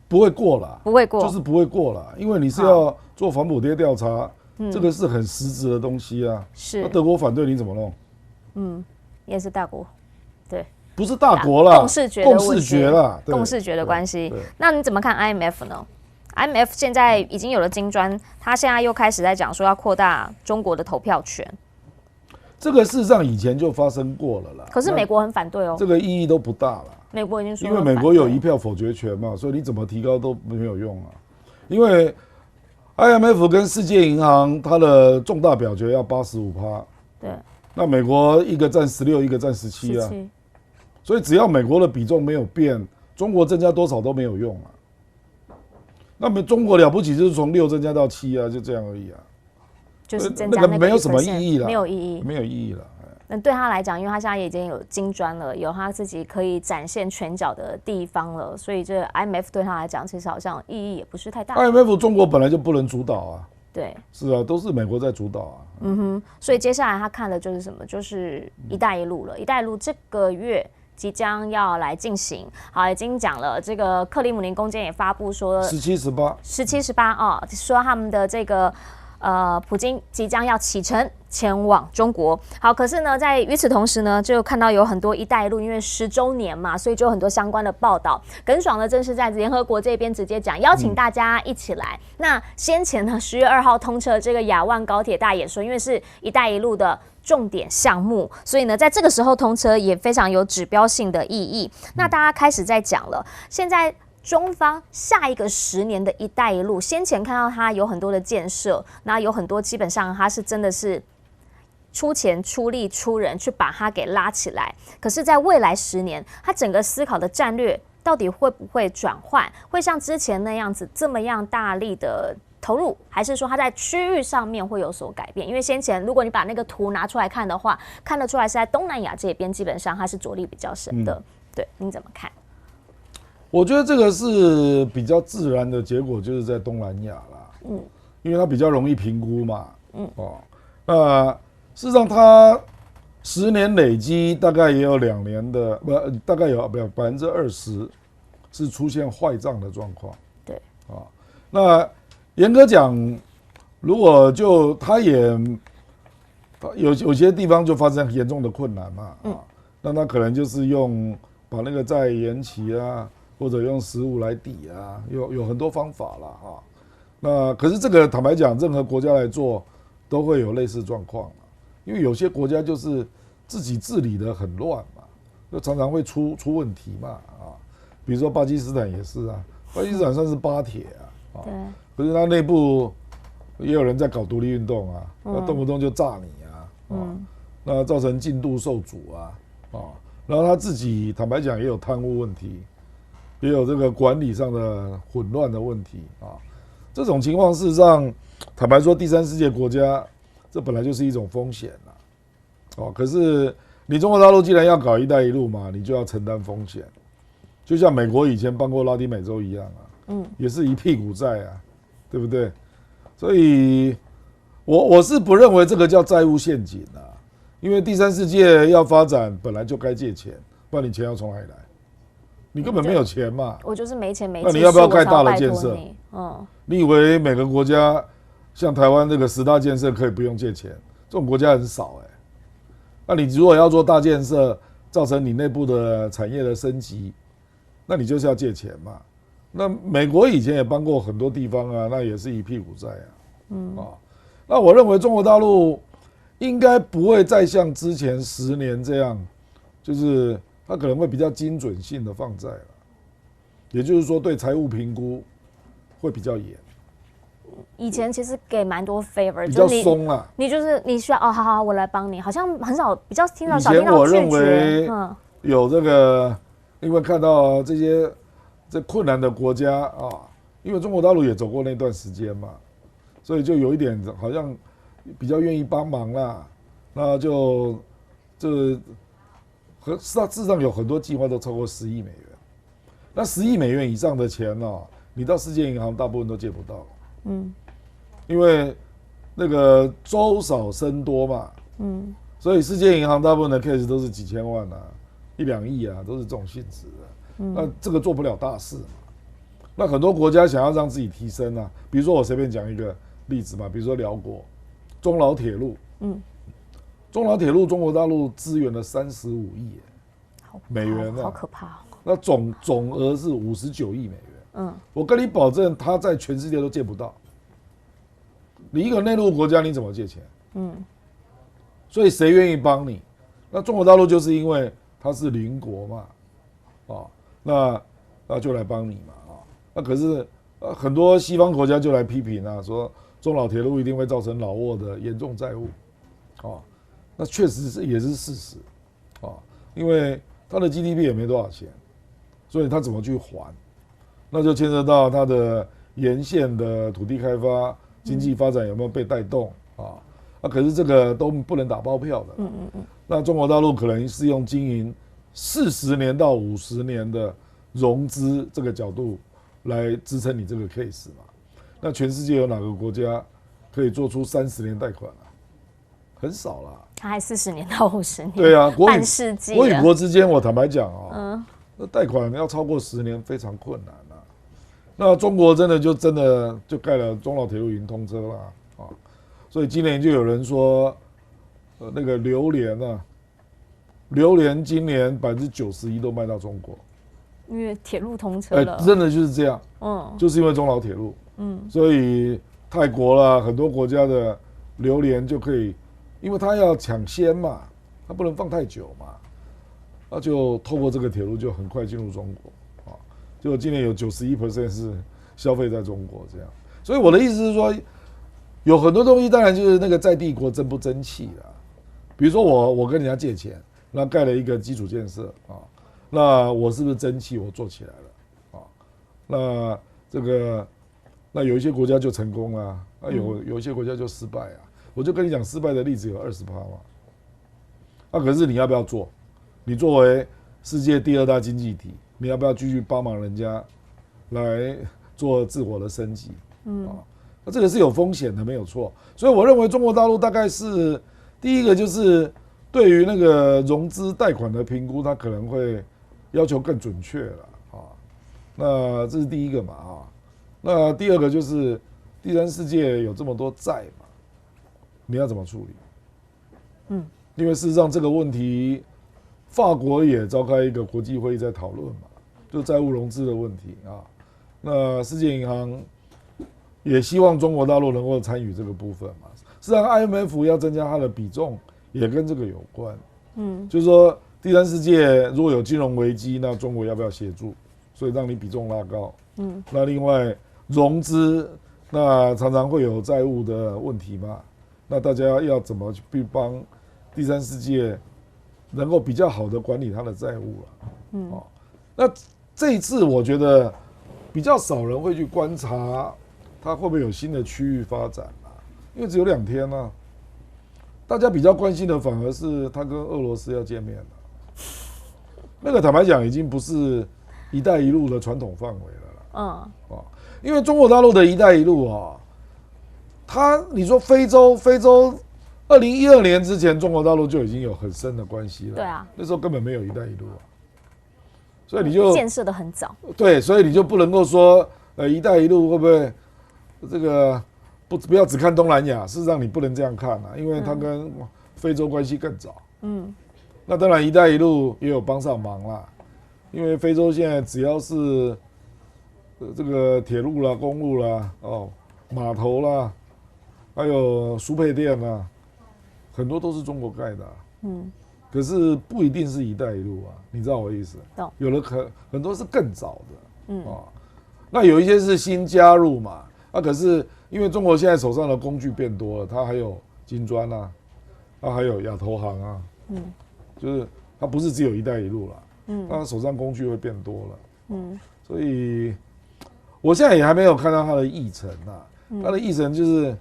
不会过啦，不会过，就是不会过啦，因为你是要做反补贴调查，这个是很实质的东西啊。是，那德国反对你怎么弄？也是大国，对。不是大国啦，共识决啦，共识决的关系。那你怎么看 IMF 呢 ？IMF 现在已经有了金砖，他现在又开始在讲说要扩大中国的投票权。这个事实上以前就发生过了啦。可是美国很反对哦。这个意义都不大了。美国已经说，因为美国有1票否决权嘛，所以你怎么提高都没有用啊。因为 IMF 跟世界银行它的重大表决要85%，对。那美国一个占16，一个占17啊。所以只要美国的比重没有变，中国增加多少都没有用啊。那么中国了不起就是从6增加到7啊，就这样而已啊。就是增加那个没有什么意义了，没有意义，没有意义了。那对他来讲，因为他现在已经有金砖了，有他自己可以展现拳脚的地方了，所以这 IMF 对他来讲，其实好像意义也不是太大。IMF 中国本来就不能主导啊。对，是啊，都是美国在主导啊。所以接下来他看的就是什么？就是“一带一路”了。“一带一路”这个月即将要来进行，好，已经讲了。这个克里姆林宫监也发布说17、18说他们的这个普京即将要启程前往中国。好，可是呢，在与此同时呢，就看到有很多“一带一路”，因为10周年嘛，所以就有很多相关的报道。耿爽呢，正是在联合国这边直接讲，邀请大家一起来。那先前呢，10月2号通车这个亚万高铁，大家也说，因为是“一带一路”的重点项目，所以呢，在这个时候通车也非常有指标性的意义。那大家开始在讲了，现在中方下一个10年的一带一路，先前看到它有很多的建设，那有很多基本上它是真的是出钱、出力、出人去把它给拉起来。可是，在未来10年，它整个思考的战略到底会不会转换？会像之前那样子这么样大力的投入，还是说它在区域上面会有所改变？因为先前如果你把那个图拿出来看的话，看得出来是在东南亚这边基本上它是着力比较深的。对，您怎么看？我觉得这个是比较自然的结果，就是在东南亚啦。因为它比较容易评估嘛。那事实上它10年累积大概也有2年的，大概有20%是出现坏账的状况。对。那严格讲，如果就它也有些地方就发生严重的困难嘛。那它可能就是把那个债延期啊。或者用15来抵啊，有很多方法啦。那可是这个坦白讲，任何国家来做都会有类似状况，因为有些国家就是自己治理的很乱嘛，就常常会出问题嘛。比如说巴基斯坦也是啊，巴基斯坦算是巴铁啊。对。可是它内部也有人在搞独立运动啊，那动不动就炸你啊。那造成进度受阻啊。然后他自己坦白讲也有贪污问题。也有这个管理上的混乱的问题啊，这种情况事实上，坦白说，第三世界国家这本来就是一种风险啦。可是你中国大陆既然要搞“一带一路”嘛，你就要承担风险，就像美国以前帮过拉丁美洲一样啊，也是一屁股债啊，对不对？所以我是不认为这个叫债务陷阱啊，因为第三世界要发展本来就该借钱，不然你钱要从哪里来？你根本没有钱嘛，我就是没钱没。那你要不要盖大的建设？你以为每个国家像台湾这个10大建设可以不用借钱？这种国家很少那你如果要做大建设，造成你内部的产业的升级，那你就是要借钱嘛。那美国以前也帮过很多地方啊，那也是一屁股债啊。那我认为中国大陆应该不会再像之前10年这样，就是。它可能会比较精准性的放债了，也就是说对财务评估会比较严。以前其实给蛮多 favor， 比较松啦。你就是你需要好，我来帮你，好像很少比较听到少听到拒绝。以前我认为有这个，因为看到这困难的国家啊，因为中国大陆也走过那段时间嘛，所以就有一点好像比较愿意帮忙啦。那事实上有很多计划都超过10亿美元，那10亿美元以上的钱你到世界银行大部分都借不到，因为那个粥少僧多嘛，所以世界银行大部分的 case 都是几千万1、2亿都是这种性质的，那这个做不了大事嘛。那很多国家想要让自己提升比如说我随便讲一个例子嘛，比如说辽国中老铁路，中老铁路中国大陆支援了35亿美元好可怕那总额是59亿美元。我跟你保证，他在全世界都借不到。你一个内陆国家，你怎么借钱？所以谁愿意帮你？那中国大陆就是因为它是邻国嘛，那就来帮你嘛，那可是很多西方国家就来批评说中老铁路一定会造成老挝的严重债务，那确实也是事实，因为它的 GDP 也没多少钱，所以它怎么去还？那就牵涉到它的沿线的土地开发、经济发展有没有被带动可是这个都不能打包票的。那中国大陆可能是用经营40年到50年的融资这个角度来支撑你这个 case 嘛？那全世界有哪个国家可以做出30年贷款很少啦。他还40年到50年。对啊，半世纪。国与国之间，我坦白讲那贷款要超过10年非常困难那中国真的就盖了中老铁路已经通车了所以今年就有人说，那个榴莲今年91%都卖到中国，因为铁路通车了。真的就是这样，就是因为中老铁路，所以泰国啦，很多国家的榴莲就可以，因为它要抢先嘛，它不能放太久嘛，那就透过这个铁路就很快进入中国就今年有91% 是消费在中国这样，所以我的意思是说，有很多东西当然就是那个在地国争不争气啦。比如说我跟人家借钱，那盖了一个基础建设啊，那我是不是争气我做起来了啊？那这个那有一些国家就成功了，有一些国家就失败啊。我就跟你讲，失败的例子有20%嘛。可是你要不要做？你作为世界第2大经济体，你要不要继续帮忙人家来做自我的升级？那这个是有风险的，没有错。所以我认为中国大陆大概是第一个，就是对于那个融资贷款的评估，它可能会要求更准确了啊。那这是第一个嘛啊。那第二个就是第三世界有这么多债嘛，你要怎么处理？因为事实上这个问题，法国也召开一个国际会议在讨论嘛，就债务融资的问题啊。那世界银行也希望中国大陆能够参与这个部分嘛。事实上 ，IMF 要增加它的比重，也跟这个有关。就是说第三世界如果有金融危机，那中国要不要协助？所以让你比重拉高。那另外融资，那常常会有债务的问题嘛。那大家要怎么去帮第三世界能够比较好的管理它的债务了？那这一次我觉得比较少人会去观察它会不会有新的区域发展啊，因为只有2天啊。大家比较关心的反而是他跟俄罗斯要见面了。那个坦白讲，已经不是“一带一路”的传统范围了啦。因为中国大陆的一带一路啊，你说非洲2012年之前，中国大陆就已经有很深的关系了。对啊，那时候根本没有一带一路啊，所以你就建设的很早。对，所以你就不能够说一带一路会不会这个不要只看东南亚，事实上你不能这样看啊，因为它跟非洲关系更早。那当然一带一路也有帮上忙啦，因为非洲现在只要是这个铁路啦、公路啦、码头啦，还有输配电啦，很多都是中国盖的。可是不一定是一带一路啊，你知道我的意思？有的很多是更早的。那有一些是新加入嘛，可是因为中国现在手上的工具变多了，它还有金砖啊，它还有亚投行啊，就是它不是只有一带一路啦，它手上工具会变多了。所以我现在也还没有看到它的议程啊，它的议程就是，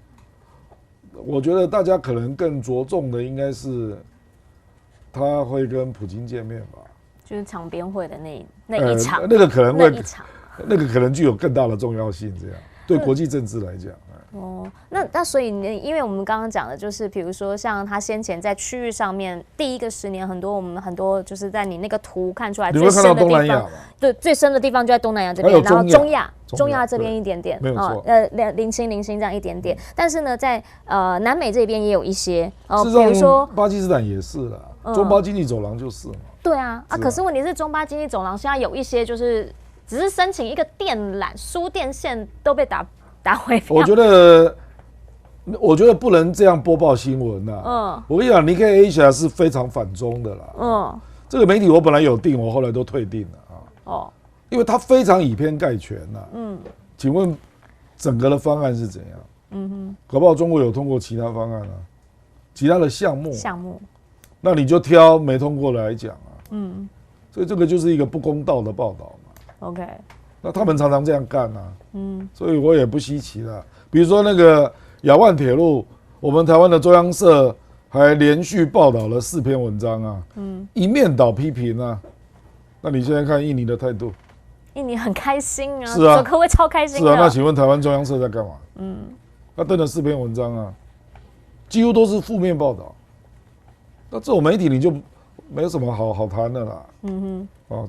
我觉得大家可能更着重的应该是，他会跟普京见面吧，就是场边会的那一场，那个可能会那个可能具有更大的重要性，这样对国际政治来讲。那所以因为我们刚刚讲的就是，比如说像他先前在区域上面第一个10年，我们很多就是在你那个图看出来最深的地方，对，最深的地方就在东南亚这边，然后中亚这边一点点，没有错零星这样一点点。但是呢，在南美这边也有一些，比如说巴基斯坦也是啦，中巴经济走廊就是嘛。对啊，可是问题是中巴经济走廊现在有一些就是只是申请一个电缆输电线都被打回票。我觉得不能这样播报新闻呐。我跟你讲，Nikkei Asia 是非常反中的啦。这个媒体我本来有订，我后来都退订了啊。因为它非常以偏概全呐。请问整个的方案是怎样？搞不好中国有通过其他方案啊，其他的项目，那你就挑没通过的来讲啊。所以这个就是一个不公道的报道嘛。OK。那他们常常这样干啊。所以我也不稀奇了。比如说那个亚万铁路，我们台湾的中央社还连续报道了4篇文章啊，一面倒批评啊。那你现在看印尼的态度？印尼很开心啊，是啊，可会超开心的。是啊，那请问台湾中央社在干嘛？他登了4篇文章啊，几乎都是负面报道。那这种媒体你就没有什么好谈的啦。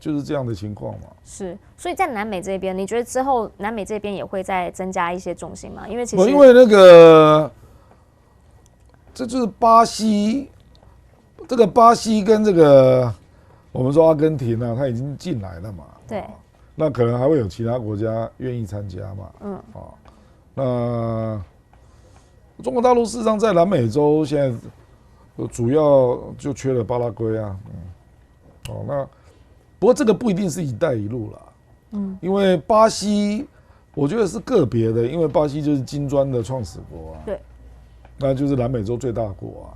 就是这样的情况嘛。是，所以在南美这边，你觉得之后南美这边也会再增加一些重心吗？因为因为那个，这就是巴西，这个巴西跟这个我们说阿根廷啊，它已经进来了嘛。对。那可能还会有其他国家愿意参加嘛。那中国大陆事实上在南美洲现在主要就缺了巴拉圭啊。那不过这个不一定是一带一路啦。因为巴西我觉得是个别的，因为巴西就是金砖的创始国啊。对。那就是南美洲最大国啊。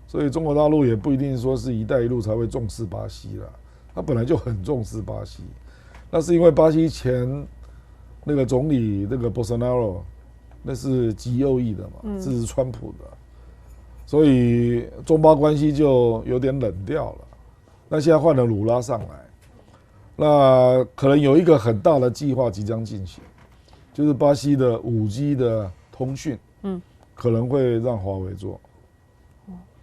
所以中国大陆也不一定说是一带一路才会重视巴西啦，他本来就很重视巴西，那是因为巴西前那个总理那个 Bolsonaro 那是极右翼的嘛，支持川普的，所以中巴关系就有点冷掉了。那现在换了鲁拉上来，那可能有一个很大的计划即将进行，就是巴西的5G 的通讯，可能会让华为做。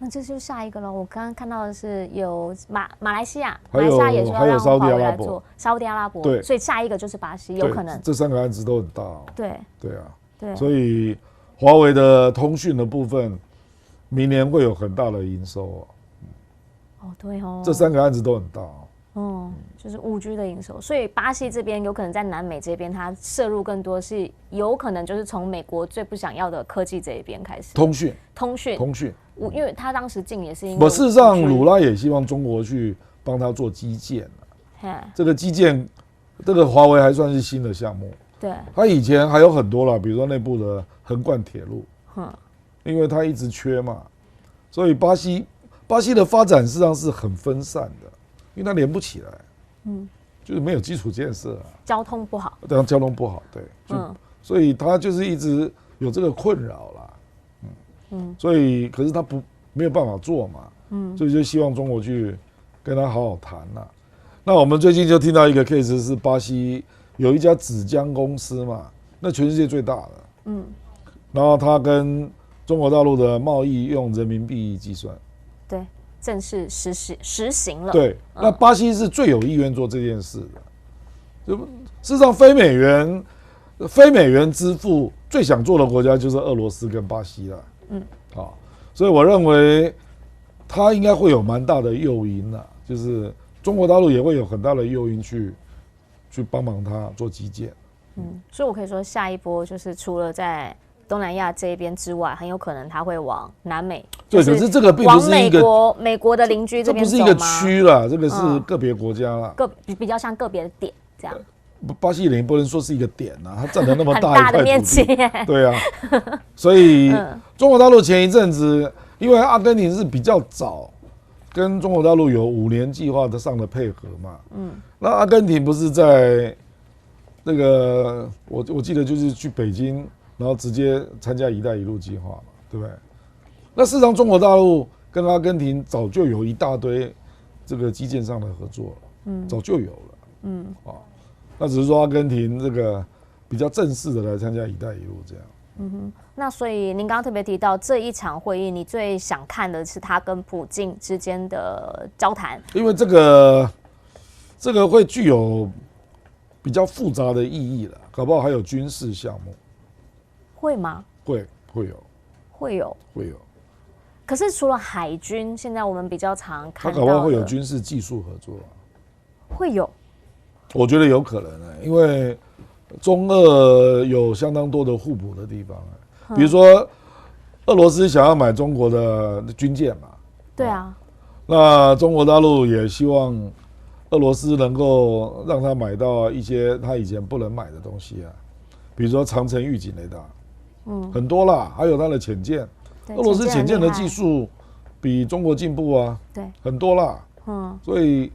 那这就是下一个了。我刚刚看到的是有马来西亚，还有也说要让华为来做，沙特阿拉伯，对，所以下一个就是巴西，有可能。这3个案子都很大哦。对，对啊，对，所以华为的通讯的部分，明年会有很大的营收哦。哦，对哦，这3个案子都很大哦。就是5G 的营收，所以巴西这边有可能在南美这边，它摄入更多是有可能就是从美国最不想要的科技这一边开始。通讯，因为他当时进也是因为。事实上，鲁拉也希望中国去帮他做基建这个基建，这个华为还算是新的项目。对，他以前还有很多啦，比如说内部的横贯铁路，因为他一直缺嘛，所以巴西的发展事实上是很分散的。因为它连不起来，就是没有基础建设交通不好，对，交通不好，对，所以它就是一直有这个困扰啦，所以可是它没有办法做嘛，所以就希望中国去跟他好好谈啦。那我们最近就听到一个 case 是巴西有一家纸浆公司嘛，那全世界最大的，然后它跟中国大陆的贸易用人民币计算，对。正式实行了。对，那巴西是最有意愿做这件事的。事实上，非美元支付最想做的国家就是俄罗斯跟巴西了。所以我认为它应该会有蛮大的诱因啦，就是中国大陆也会有很大的诱因去帮忙它做基建。所以我可以说，下一波就是除了在东南亚这一边之外，很有可能它会往南美。对，可是这个并不是一个美国的邻居这边走吗？这不是一个区啦，这个是个别国家啦，比较像个别的点这样。巴西也不能说是一个点啊，它占了那么大一块的面积，对啊，所以中国大陆前一阵子，因为阿根廷是比较早跟中国大陆有5年计划的上的配合嘛，那阿根廷不是在那个我记得就是去北京。然后直接参加"一带一路"计划嘛，对不对？那事实上，中国大陆跟阿根廷早就有一大堆这个基建上的合作了，早就有了，那只是说阿根廷这个比较正式的来参加"一带一路"这样。那所以您刚刚特别提到这一场会议，你最想看的是他跟普京之间的交谈，因为这个会具有比较复杂的意义了，搞不好还有军事项目。会吗？会有。可是除了海军，现在我们比较常看到的，他搞不好会有军事技术合作会有。我觉得有可能因为中俄有相当多的互补的地方比如说俄罗斯想要买中国的军舰嘛，对啊，那中国大陆也希望俄罗斯能够让他买到一些他以前不能买的东西比如说长程预警雷达。很多啦，还有它的潜舰，俄罗斯潜舰的技术比中国进步对，很多啦，所以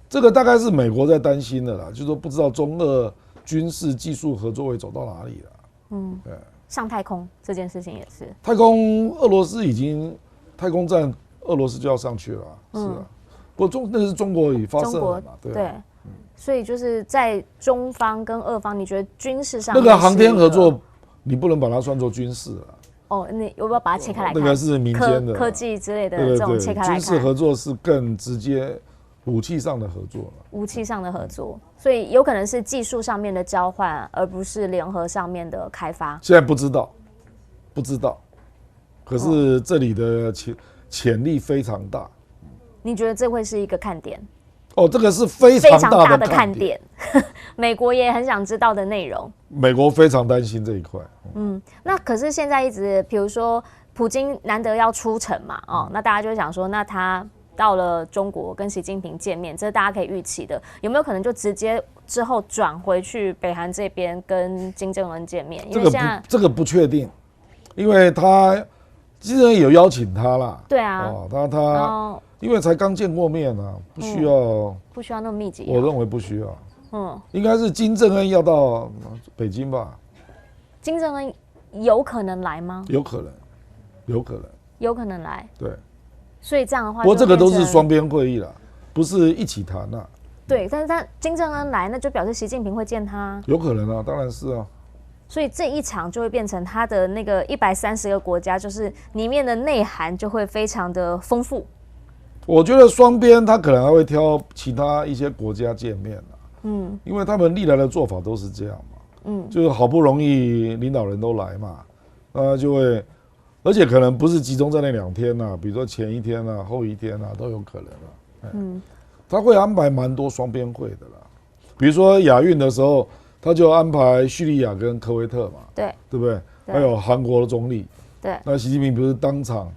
这个大概是美国在担心的啦，就是说不知道中俄军事技术合作会走到哪里了。对，上太空这件事情也是，太空俄罗斯已经太空站，俄罗斯就要上去了，是啊，不过那是中国已发射了嘛，对。所以就是在中方跟俄方，你觉得军事上那个航天合作？你不能把它算作军事你要不要把它切开来看？那个是民间的科技之类的这种切开来看。军事合作是更直接武器上的合作所以有可能是技术上面的交换，而不是联合上面的开发。现在不知道，可是这里的潜力非常大。你觉得这会是一个看点？这个是非常大的看点。美国也很想知道的内容。美国非常担心这一块。那可是现在一直，比如说普京难得要出城嘛，那大家就想说，那他到了中国跟习近平见面，这是大家可以预期的。有没有可能就直接之后转回去北韩这边跟金正恩见面？因为现在这个不确定，因为他金正恩有邀请他啦。对啊，他因为才刚见过面啊，不需要那么密集。我认为不需要。应该是金正恩要到北京吧？金正恩有可能来吗？有可能来。对。所以这样的话，不过这个都是双边会议啦，不是一起谈啦。对，但是他金正恩来，那就表示习近平会见他。有可能啊，当然是啊。所以这一场就会变成他的那个130个国家，就是里面的内涵就会非常的丰富。我觉得双边他可能还会挑其他一些国家见面啦，因为他们历来的做法都是这样嘛，就是好不容易领导人都来嘛，那就会，而且可能不是集中在那2天啊，比如说前一天啊、后一天啊都有可能啊，他会安排蛮多双边会的啦，比如说亚运的时候，他就安排叙利亚跟科威特嘛，对不对？还有韩国的总理，对，那习近平不是当场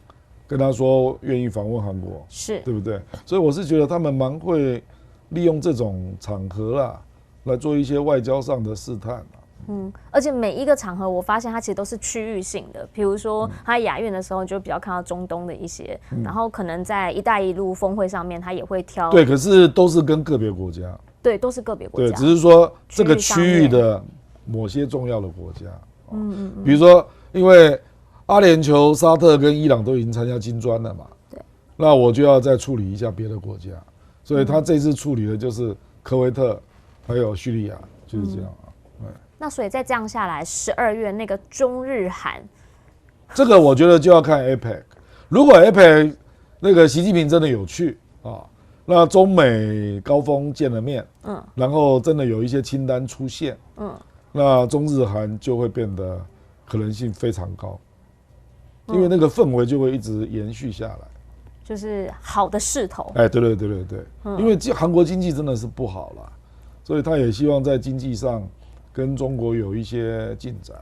跟他说愿意访问韩国，是对不对？所以我是觉得他们蛮会利用这种场合啦，来做一些外交上的试探。而且每一个场合，我发现它其实都是区域性的。比如说，他亚运的时候，就比较看到中东的一些，然后可能在“一带一路”峰会上面，他也会挑。对，可是都是跟个别国家。对，都是个别国家。对，只是说这个区域的某些重要的国家。比如说，因为阿联酋、沙特跟伊朗都已经参加金砖了嘛，对，那我就要再处理一下别的国家，所以他这次处理的就是科威特还有叙利亚，就是这样啊。那所以再这样下来，12月那个中日韩，这个我觉得就要看 APEC。如果 APEC 那个习近平真的有去啊，那中美高峰见了面，然后真的有一些清单出现，那中日韩就会变得可能性非常高，因为那个氛围就会一直延续下来，就是好的势头。对，因为韩国经济真的是不好了，所以他也希望在经济上跟中国有一些进展。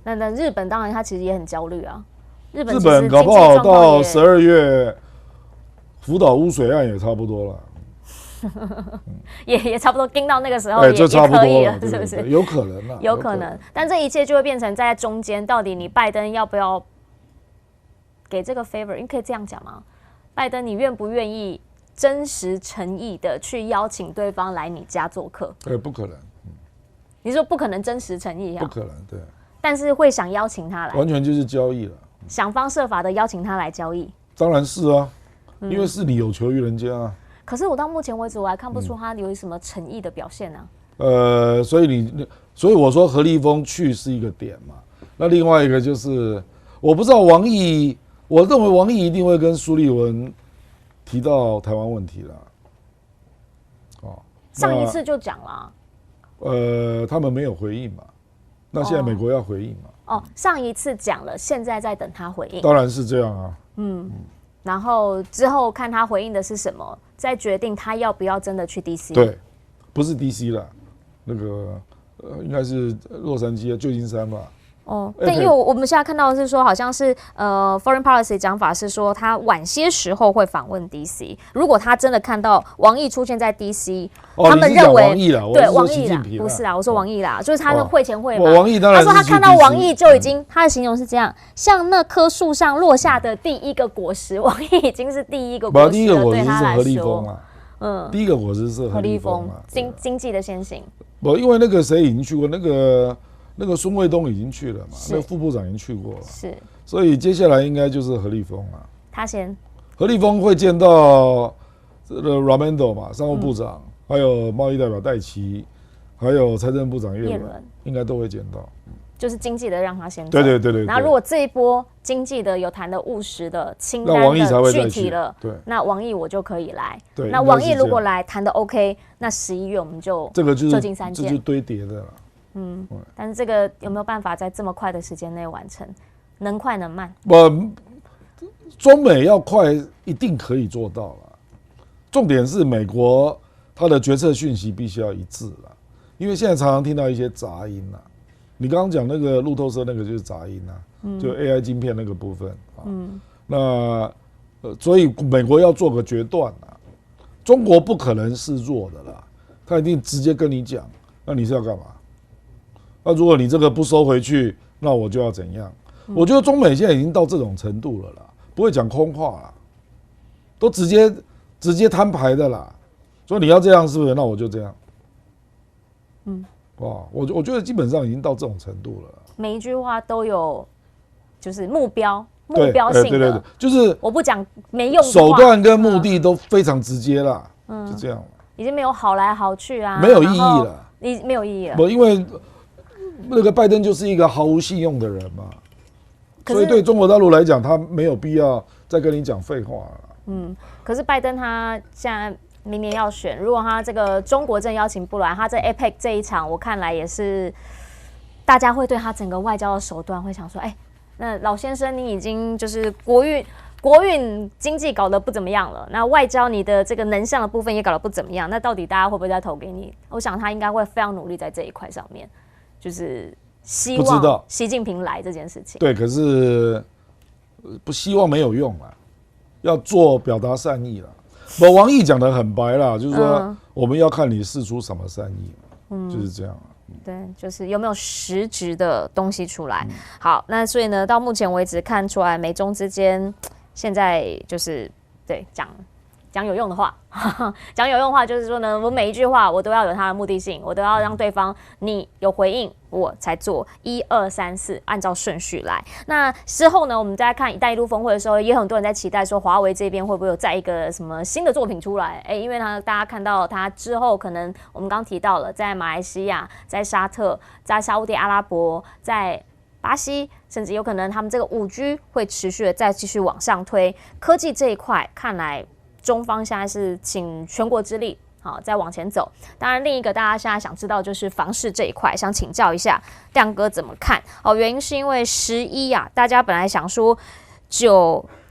那日本当然他其实也很焦虑啊，日本搞不好到12月，福岛污水案也差不多了。也差不多盯到那个时候也可以了，是不是？有可能啊，有可能。但这一切就会变成在中间，到底你拜登要不要给这个 favor？ 你可以这样讲吗？拜登，你愿不愿意真实诚意的去邀请对方来你家做客？不可能。你说不可能真实诚意？不可能，对。但是会想邀请他来，完全就是交易了。想方设法的邀请他来交易。当然是啊，因为是你有求于人家啊。可是我到目前为止我还看不出他有什么诚意的表现啊。所以我说何立峰去是一个点嘛。那另外一个就是我不知道王毅，我认为王毅一定会跟苏立文提到台湾问题了。上一次就讲了。他们没有回应嘛，那现在美国要回应嘛。上一次讲了，现在在等他回应。当然是这样啊。然后之后看他回应的是什么，再决定他要不要真的去 DC。对，不是 DC 啦，那个应该是洛杉矶旧金山吧。对，因为我们现在看到的是说，好像是Foreign Policy 讲法是说，他晚些时候会访问 DC。如果他真的看到王毅出现在 DC，他们认为对王毅啦，不是啊，我说王毅啦，就是他的会前会嘛。王毅当然，他说他看到王毅就已经，他的形容是这样，像那棵树上落下的第一个果实，王毅已经是第一个果实了，对他来说。第一个果实是何立峰嘛，经济的先行。因为那个谁已经去过那个孙卫东已经去了嘛，那个副部长已经去过了，是，所以接下来应该就是何立峰啊。他先，何立峰会见到Raimondo 嘛，商务部长，还有贸易代表戴琪，还有财政部长叶伦，应该都会见到。就是经济的让他先走，对。然后如果这一波经济的有谈的务实的清单的具体了，对，那王毅我就可以来。对，那王毅如果来谈的 OK， 那11月我们就旧金山见，这就堆叠的了。但是这个有没有办法在这么快的时间内完成？能快能慢？中美要快，一定可以做到了。重点是美国它的决策讯息必须要一致了，因为现在常常听到一些杂音啊。你刚刚讲那个路透社那个就是杂音啊，就 AI 晶片那个部分啊。那所以美国要做个决断啊，中国不可能是弱的啦，他一定直接跟你讲，那你是要干嘛？那如果你这个不收回去，那我就要怎样？我觉得中美现在已经到这种程度了啦，不会讲空话啦，都直接摊牌的啦。说你要这样是不是？那我就这样。哇，我觉得基本上已经到这种程度了。每一句话都有就是目标性的，对，就是我不讲没用的话，手段跟目的都非常直接啦，就这样。已经没有好来好去啊，没有意义了，没有意义了。不，因为那个拜登就是一个毫无信用的人嘛，所以对中国大陆来讲，他没有必要再跟你讲废话了。可是拜登他现在明年要选，如果他这个中国真邀请不来，他在 APEC 这一场，我看来也是大家会对他整个外交的手段会想说，那老先生你已经就是国运经济搞得不怎么样了，那外交你的这个能项的部分也搞得不怎么样，那到底大家会不会再投给你？我想他应该会非常努力在这一块上面，就是希望习近平来这件事情。对，可是不希望没有用啊，要做表达善意了。王毅讲得很白啦，就是说我们要看你释出什么善意，就是这样。对，就是有没有实质的东西出来。好，那所以呢，到目前为止看出来，美中之间现在就是对讲有用的话，讲有用的话就是说呢，我每一句话我都要有它的目的性，我都要让对方你有回应，我才做1、2、3、4，按照顺序来。那之后呢，我们在看“一带一路”峰会的时候，也很多人在期待说，华为这边会不会有再一个什么新的作品出来？因为呢，大家看到它之后，可能我们刚提到了，在马来西亚、在沙特、在沙烏地阿拉伯、在巴西，甚至有可能他们这个5G 会持续的再继续往上推。科技这一块，看来中方现在是请全国之力，好再往前走。当然，另一个大家现在想知道就是房市这一块，想请教一下亮哥怎么看？原因是因为11啊，大家本来想说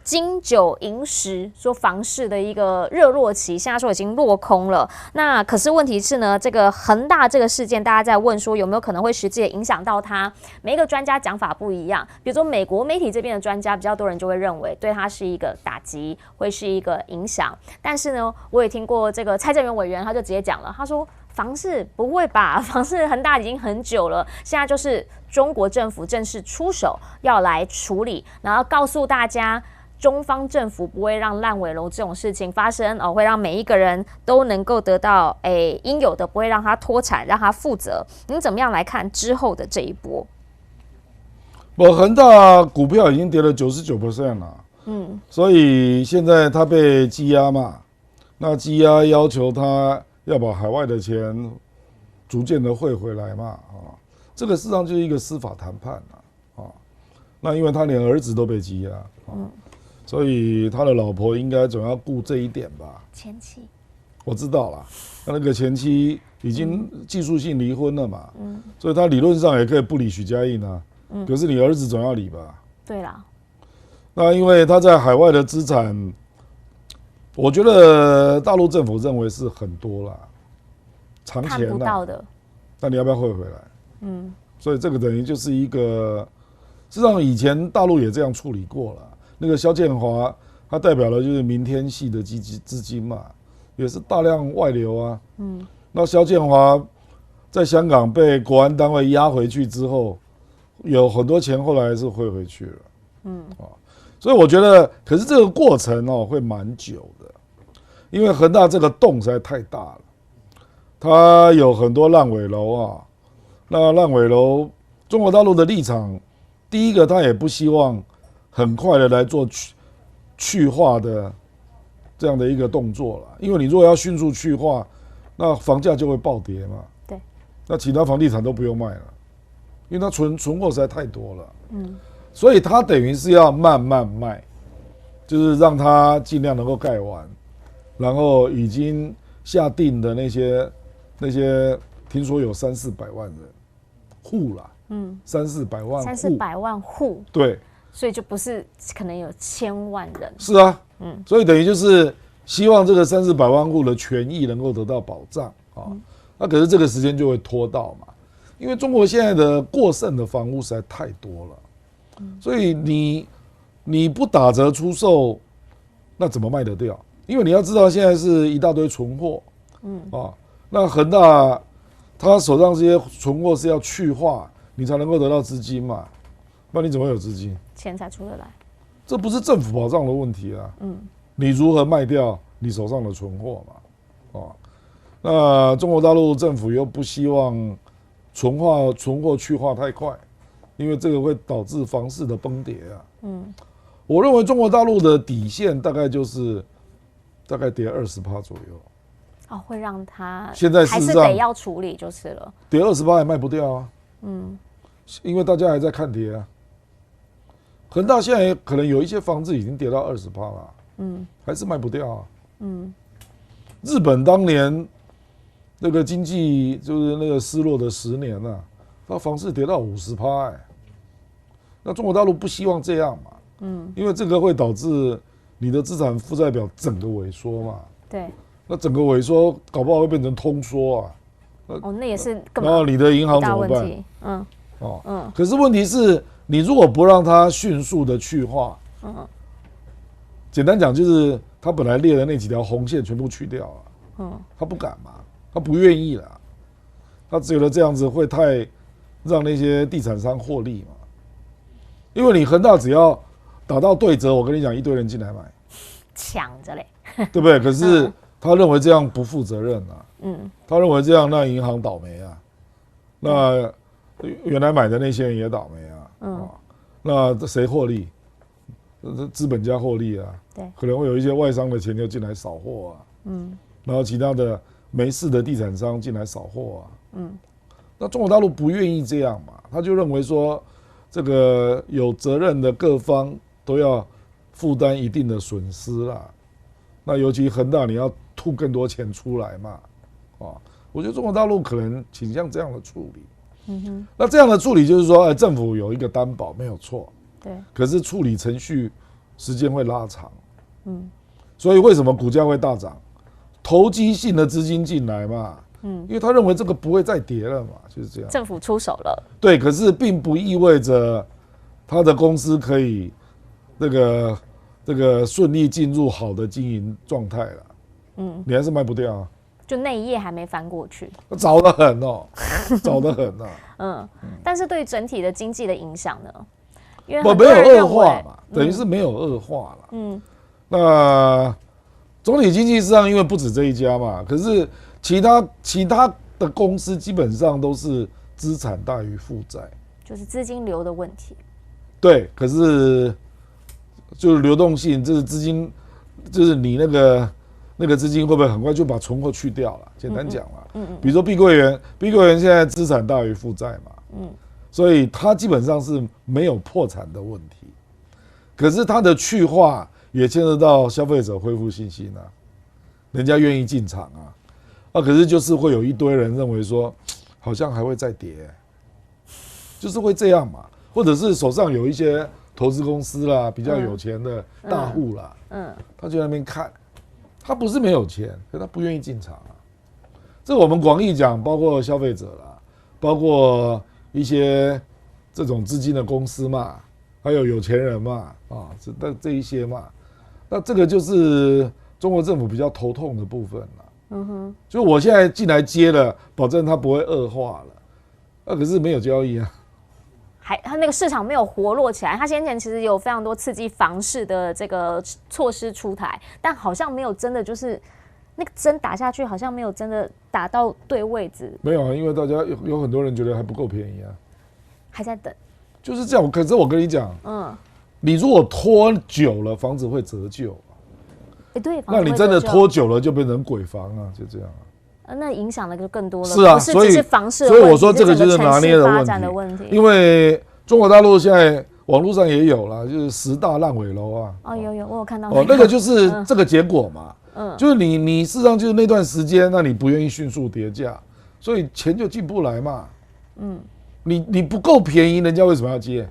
金9银10，说房市的一个热络期，现在说已经落空了。那可是问题是呢，这个恒大这个事件，大家在问说有没有可能会实际的影响到它？每一个专家讲法不一样。比如说美国媒体这边的专家，比较多人就会认为对它是一个打击，会是一个影响。但是呢，我也听过这个蔡正元委员，他就直接讲了，他说房市不会吧，房市恒大已经很久了，现在就是中国政府正式出手要来处理，然后告诉大家。中方政府不会让烂尾楼这种事情发生会让每一个人都能够得到应有的，不会让他脱产，让他负责。您怎么样来看之后的这一波？恒大股票已经跌了99% 了，所以现在他被羁押嘛，那羁押要求他要把海外的钱逐渐的汇回来嘛，这个事实上就是一个司法谈判那因为他连儿子都被羁押所以他的老婆应该总要顾这一点吧？前妻，我知道了，那个前妻已经技术性离婚了嘛，所以他理论上也可以不理许家印啊，可是你儿子总要理吧？对啦，那因为他在海外的资产，我觉得大陆政府认为是很多啦，长钱看不到的，那你要不要汇回来？所以这个等于就是一个，事实上以前大陆也这样处理过了。那个萧建华，他代表的就是明天系的资金嘛，也是大量外流啊。那萧建华在香港被国安单位押回去之后，有很多钱后来是汇回去了。所以我觉得，可是这个过程会蛮久的，因为恒大这个洞实在太大了，它有很多烂尾楼啊。那烂尾楼，中国大陆的立场，第一个他也不希望。很快的来做去化的这样的一个动作了，因为你如果要迅速去化，那房价就会暴跌嘛。对，那其他房地产都不用卖了，因为它存货实在太多了。所以它等于是要慢慢卖，就是让它尽量能够盖完，然后已经下定的那些，听说有300-400万人户啦，300-400万户，300-400万户，对。所以就不是可能有1000万人，是啊，所以等于就是希望这个300-400万户的权益能够得到保障那可是这个时间就会拖到嘛，因为中国现在的过剩的房屋实在太多了，所以你不打折出售，那怎么卖得掉？因为你要知道现在是一大堆存货，那恒大他手上这些存货是要去化，你才能够得到资金嘛。那你怎么会有资金？钱才出得来。这不是政府保障的问题啊。你如何卖掉你手上的存货嘛？哦，那中国大陆政府又不希望存货去化太快，因为这个会导致房市的崩跌啊。我认为中国大陆的底线大概就是大概跌20%左右。哦，会让它现在还是得要处理就是了。跌20%也卖不掉啊。因为大家还在看跌啊。恒大现在可能有一些房子已经跌到20%了，还是卖不掉啊。日本当年那个经济就是那个失落的10年啊，它房市跌到50%哎。那中国大陆不希望这样嘛，因为这个会导致你的资产负债表整个萎缩嘛。对。那整个萎缩，搞不好会变成通缩啊。哦，那也是然后你的银行怎么办？可是问题是你如果不让它迅速的去化，简单讲就是他本来列的那几条红线全部去掉了，他不敢嘛，他不愿意了，他觉得这样子会太让那些地产商获利嘛，因为你恒大只要打到对折，我跟你讲，一堆人进来买，抢着嘞，对不对？可是他认为这样不负责任啊，他认为这样让银行倒霉啊，那原来买的那些人也倒霉啊，那谁获利？资本家获利啊，对，可能会有一些外商的钱就进来扫货啊，然后其他的没事的地产商进来扫货啊，那中国大陆不愿意这样嘛，他就认为说，这个有责任的各方都要负担一定的损失啦，那尤其恒大你要吐更多钱出来嘛，我觉得中国大陆可能倾向这样的处理，那这样的处理就是说，政府有一个担保没有错。对，可是处理程序时间会拉长，所以为什么股价会大涨？投机性的资金进来嘛，因为他认为这个不会再跌了嘛，就是这样。政府出手了，对，可是并不意味着他的公司可以这个顺利进入好的经营状态了，你还是卖不掉啊，就那一页还没翻过去，早得很哦，早得很啊，但是对整体的经济的影响呢？没有恶化嘛，等于是没有恶化了。那总体经济实际上因为不止这一家嘛，可是其他的公司基本上都是资产大于负债，就是资金流的问题。对，可是就是流动性，就是资金，就是你那个资金会不会很快就把存货去掉了？简单讲了，比如说碧桂园现在资产大于负债嘛，所以它基本上是没有破产的问题，可是它的去化也牵涉到消费者恢复信心啊，人家愿意进场啊，可是就是会有一堆人认为说，好像还会再跌，就是会这样嘛，或者是手上有一些投资公司啦，比较有钱的大户啦，他就在那边看，他不是没有钱，可他不愿意进场啊，这我们广义讲，包括消费者啦，包括一些这种资金的公司嘛，还有钱人嘛，这一些嘛，那这个就是中国政府比较头痛的部分啦。就我现在进来接了，保证它不会恶化了，可是没有交易啊，它那个市场没有活络起来。它先前其实有非常多刺激房市的这个措施出台，但好像没有真的就是那个针打下去，好像没有真的打到对位置。没有啊，因为大家有很多人觉得还不够便宜啊，还在等。就是这样。可是我跟你讲，你如果拖久了，房子会折旧。对，那你真的拖久了就变成鬼房啊，就这样啊。那影响的就更多了。是啊，所以房市所以我说这个就是拿捏的问题。因为中国大陆现在网络上也有了，就是10大烂尾楼啊。有，我有看到。那个就是这个结果嘛。就是你事实上就是那段时间，那你不愿意迅速跌价，所以钱就进不来嘛。你不够便宜，人家为什么要接？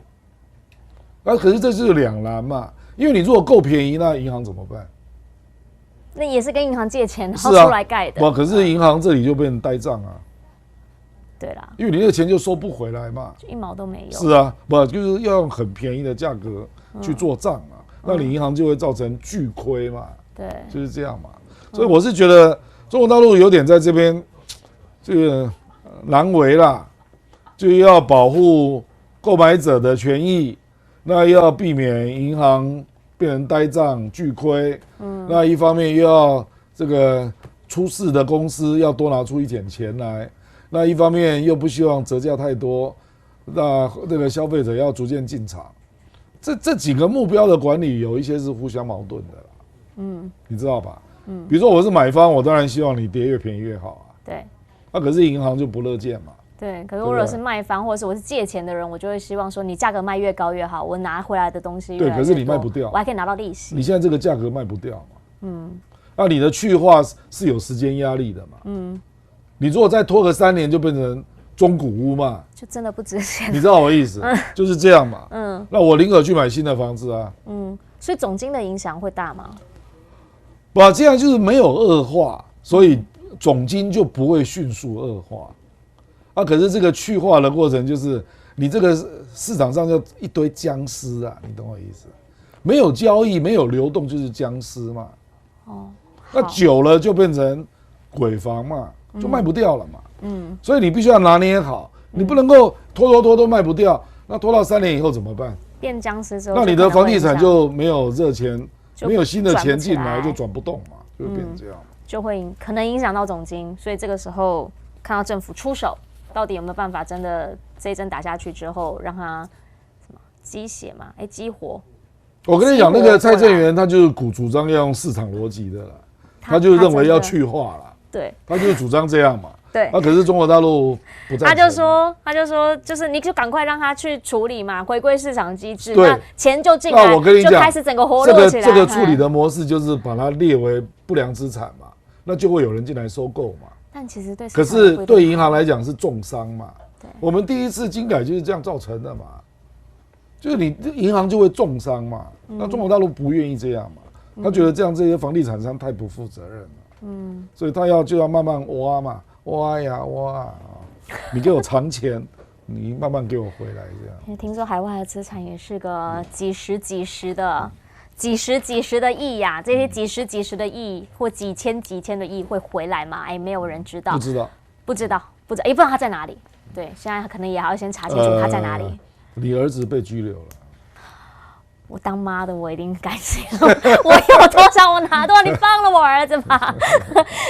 可是这就是两难嘛，因为你如果够便宜，那银行怎么办？那也是跟银行借钱然后出来盖的。可是银行这里就变成呆账啊。对啦，因为你那个钱就收不回来嘛，就1毛都没有。是啊，就是要用很便宜的价格去做账啊，那你银行就会造成巨亏嘛。对，就是这样嘛。所以我是觉得中国大陆有点在这边这个难为啦，就要保护购买者的权益，那又要避免银行变成呆账巨亏，那一方面又要这个出事的公司要多拿出一点钱来，那一方面又不希望折价太多，那这个消费者要逐渐进场，这几个目标的管理有一些是互相矛盾的啦，你知道吧？比如说我是买方，我当然希望你跌越便宜越好啊，对，那可是银行就不乐见嘛。对，可是我如果是卖方，或者是我是借钱的人，我就会希望说，你价格卖越高越好，我拿回来的东西越来越多，对，可是你卖不掉，我还可以拿到利息。你现在这个价格卖不掉嘛，那你的去化是有时间压力的嘛，你如果再拖个3年，就变成中古屋嘛，就真的不值钱。你知道我的意思，就是这样嘛，那我宁可去买新的房子啊，所以总金的影响会大吗？不，这样就是没有恶化，所以总金就不会迅速恶化。可是这个去化的过程，就是你这个市场上就一堆僵尸啊，你懂我意思？没有交易，没有流动，就是僵尸嘛。那久了就变成鬼房嘛，就卖不掉了嘛。所以你必须要拿捏好，你不能够拖都卖不掉，那拖到3年以后怎么办？变僵尸之后，那你的房地产就没有热钱，没有新的钱进来，就转不动嘛，就会变成这样。就会可能影响到总金，所以这个时候看到政府出手，到底有没有办法真的这一针打下去之后，让它什么鸡血嘛？激活。我跟你讲，那个蔡正元他就是主张要用市场逻辑的啦，他就认为要去化啦，对，他就是主张这样嘛。对，可是中国大陆不赞成。他就说，就是你就赶快让他去处理嘛，回归市场机制，那钱就进来，那我跟你讲，就开始整个活络起来。这个处理的模式就是把它列为不良资产嘛，那就会有人进来收购嘛。但其实可是对银行来讲是重伤嘛。我们第一次金改就是这样造成的嘛，就是你银行就会重伤嘛。那中国大陆不愿意这样嘛，他觉得这样这些房地产商太不负责任了。所以他就要慢慢挖嘛。挖呀挖，你给我藏钱，你慢慢给我回来这样。听说海外的资产也是个几十的亿呀，这些几十的亿或几千的亿会回来吗？没有人知道。不知道，也不知道他在哪里。对，现在可能也还要先查清楚他在哪里。你儿子被拘留了。我当妈的，我一定感谢。我有多少我拿多少，你放了我儿子吧。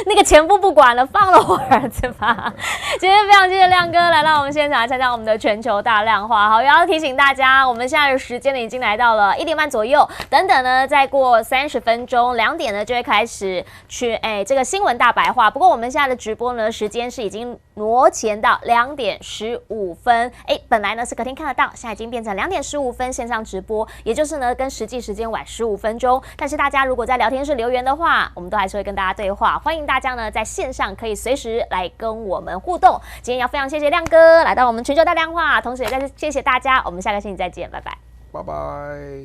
那个钱不管了，放了我儿子吧。今天非常谢谢亮哥来到我们现场参加我们的全球大量化。好，也要提醒大家，我们现在的时间呢已经来到了1点半左右。等等呢，再过30分钟，2点呢就会开始去这个新闻大白话。不过我们现在的直播呢时间是已经挪前到2点15分。本来呢是隔天看得到，现在已经变成2点15分线上直播，也就是呢跟实际时间晚15分钟。但是大家如果在聊天室留言的话，我们都还是会跟大家对话，欢迎大家呢在线上可以随时来跟我们互动。今天要非常谢谢亮哥来到我们全球大量化，同时也再次谢谢大家，我们下个星期再见，拜拜，拜拜。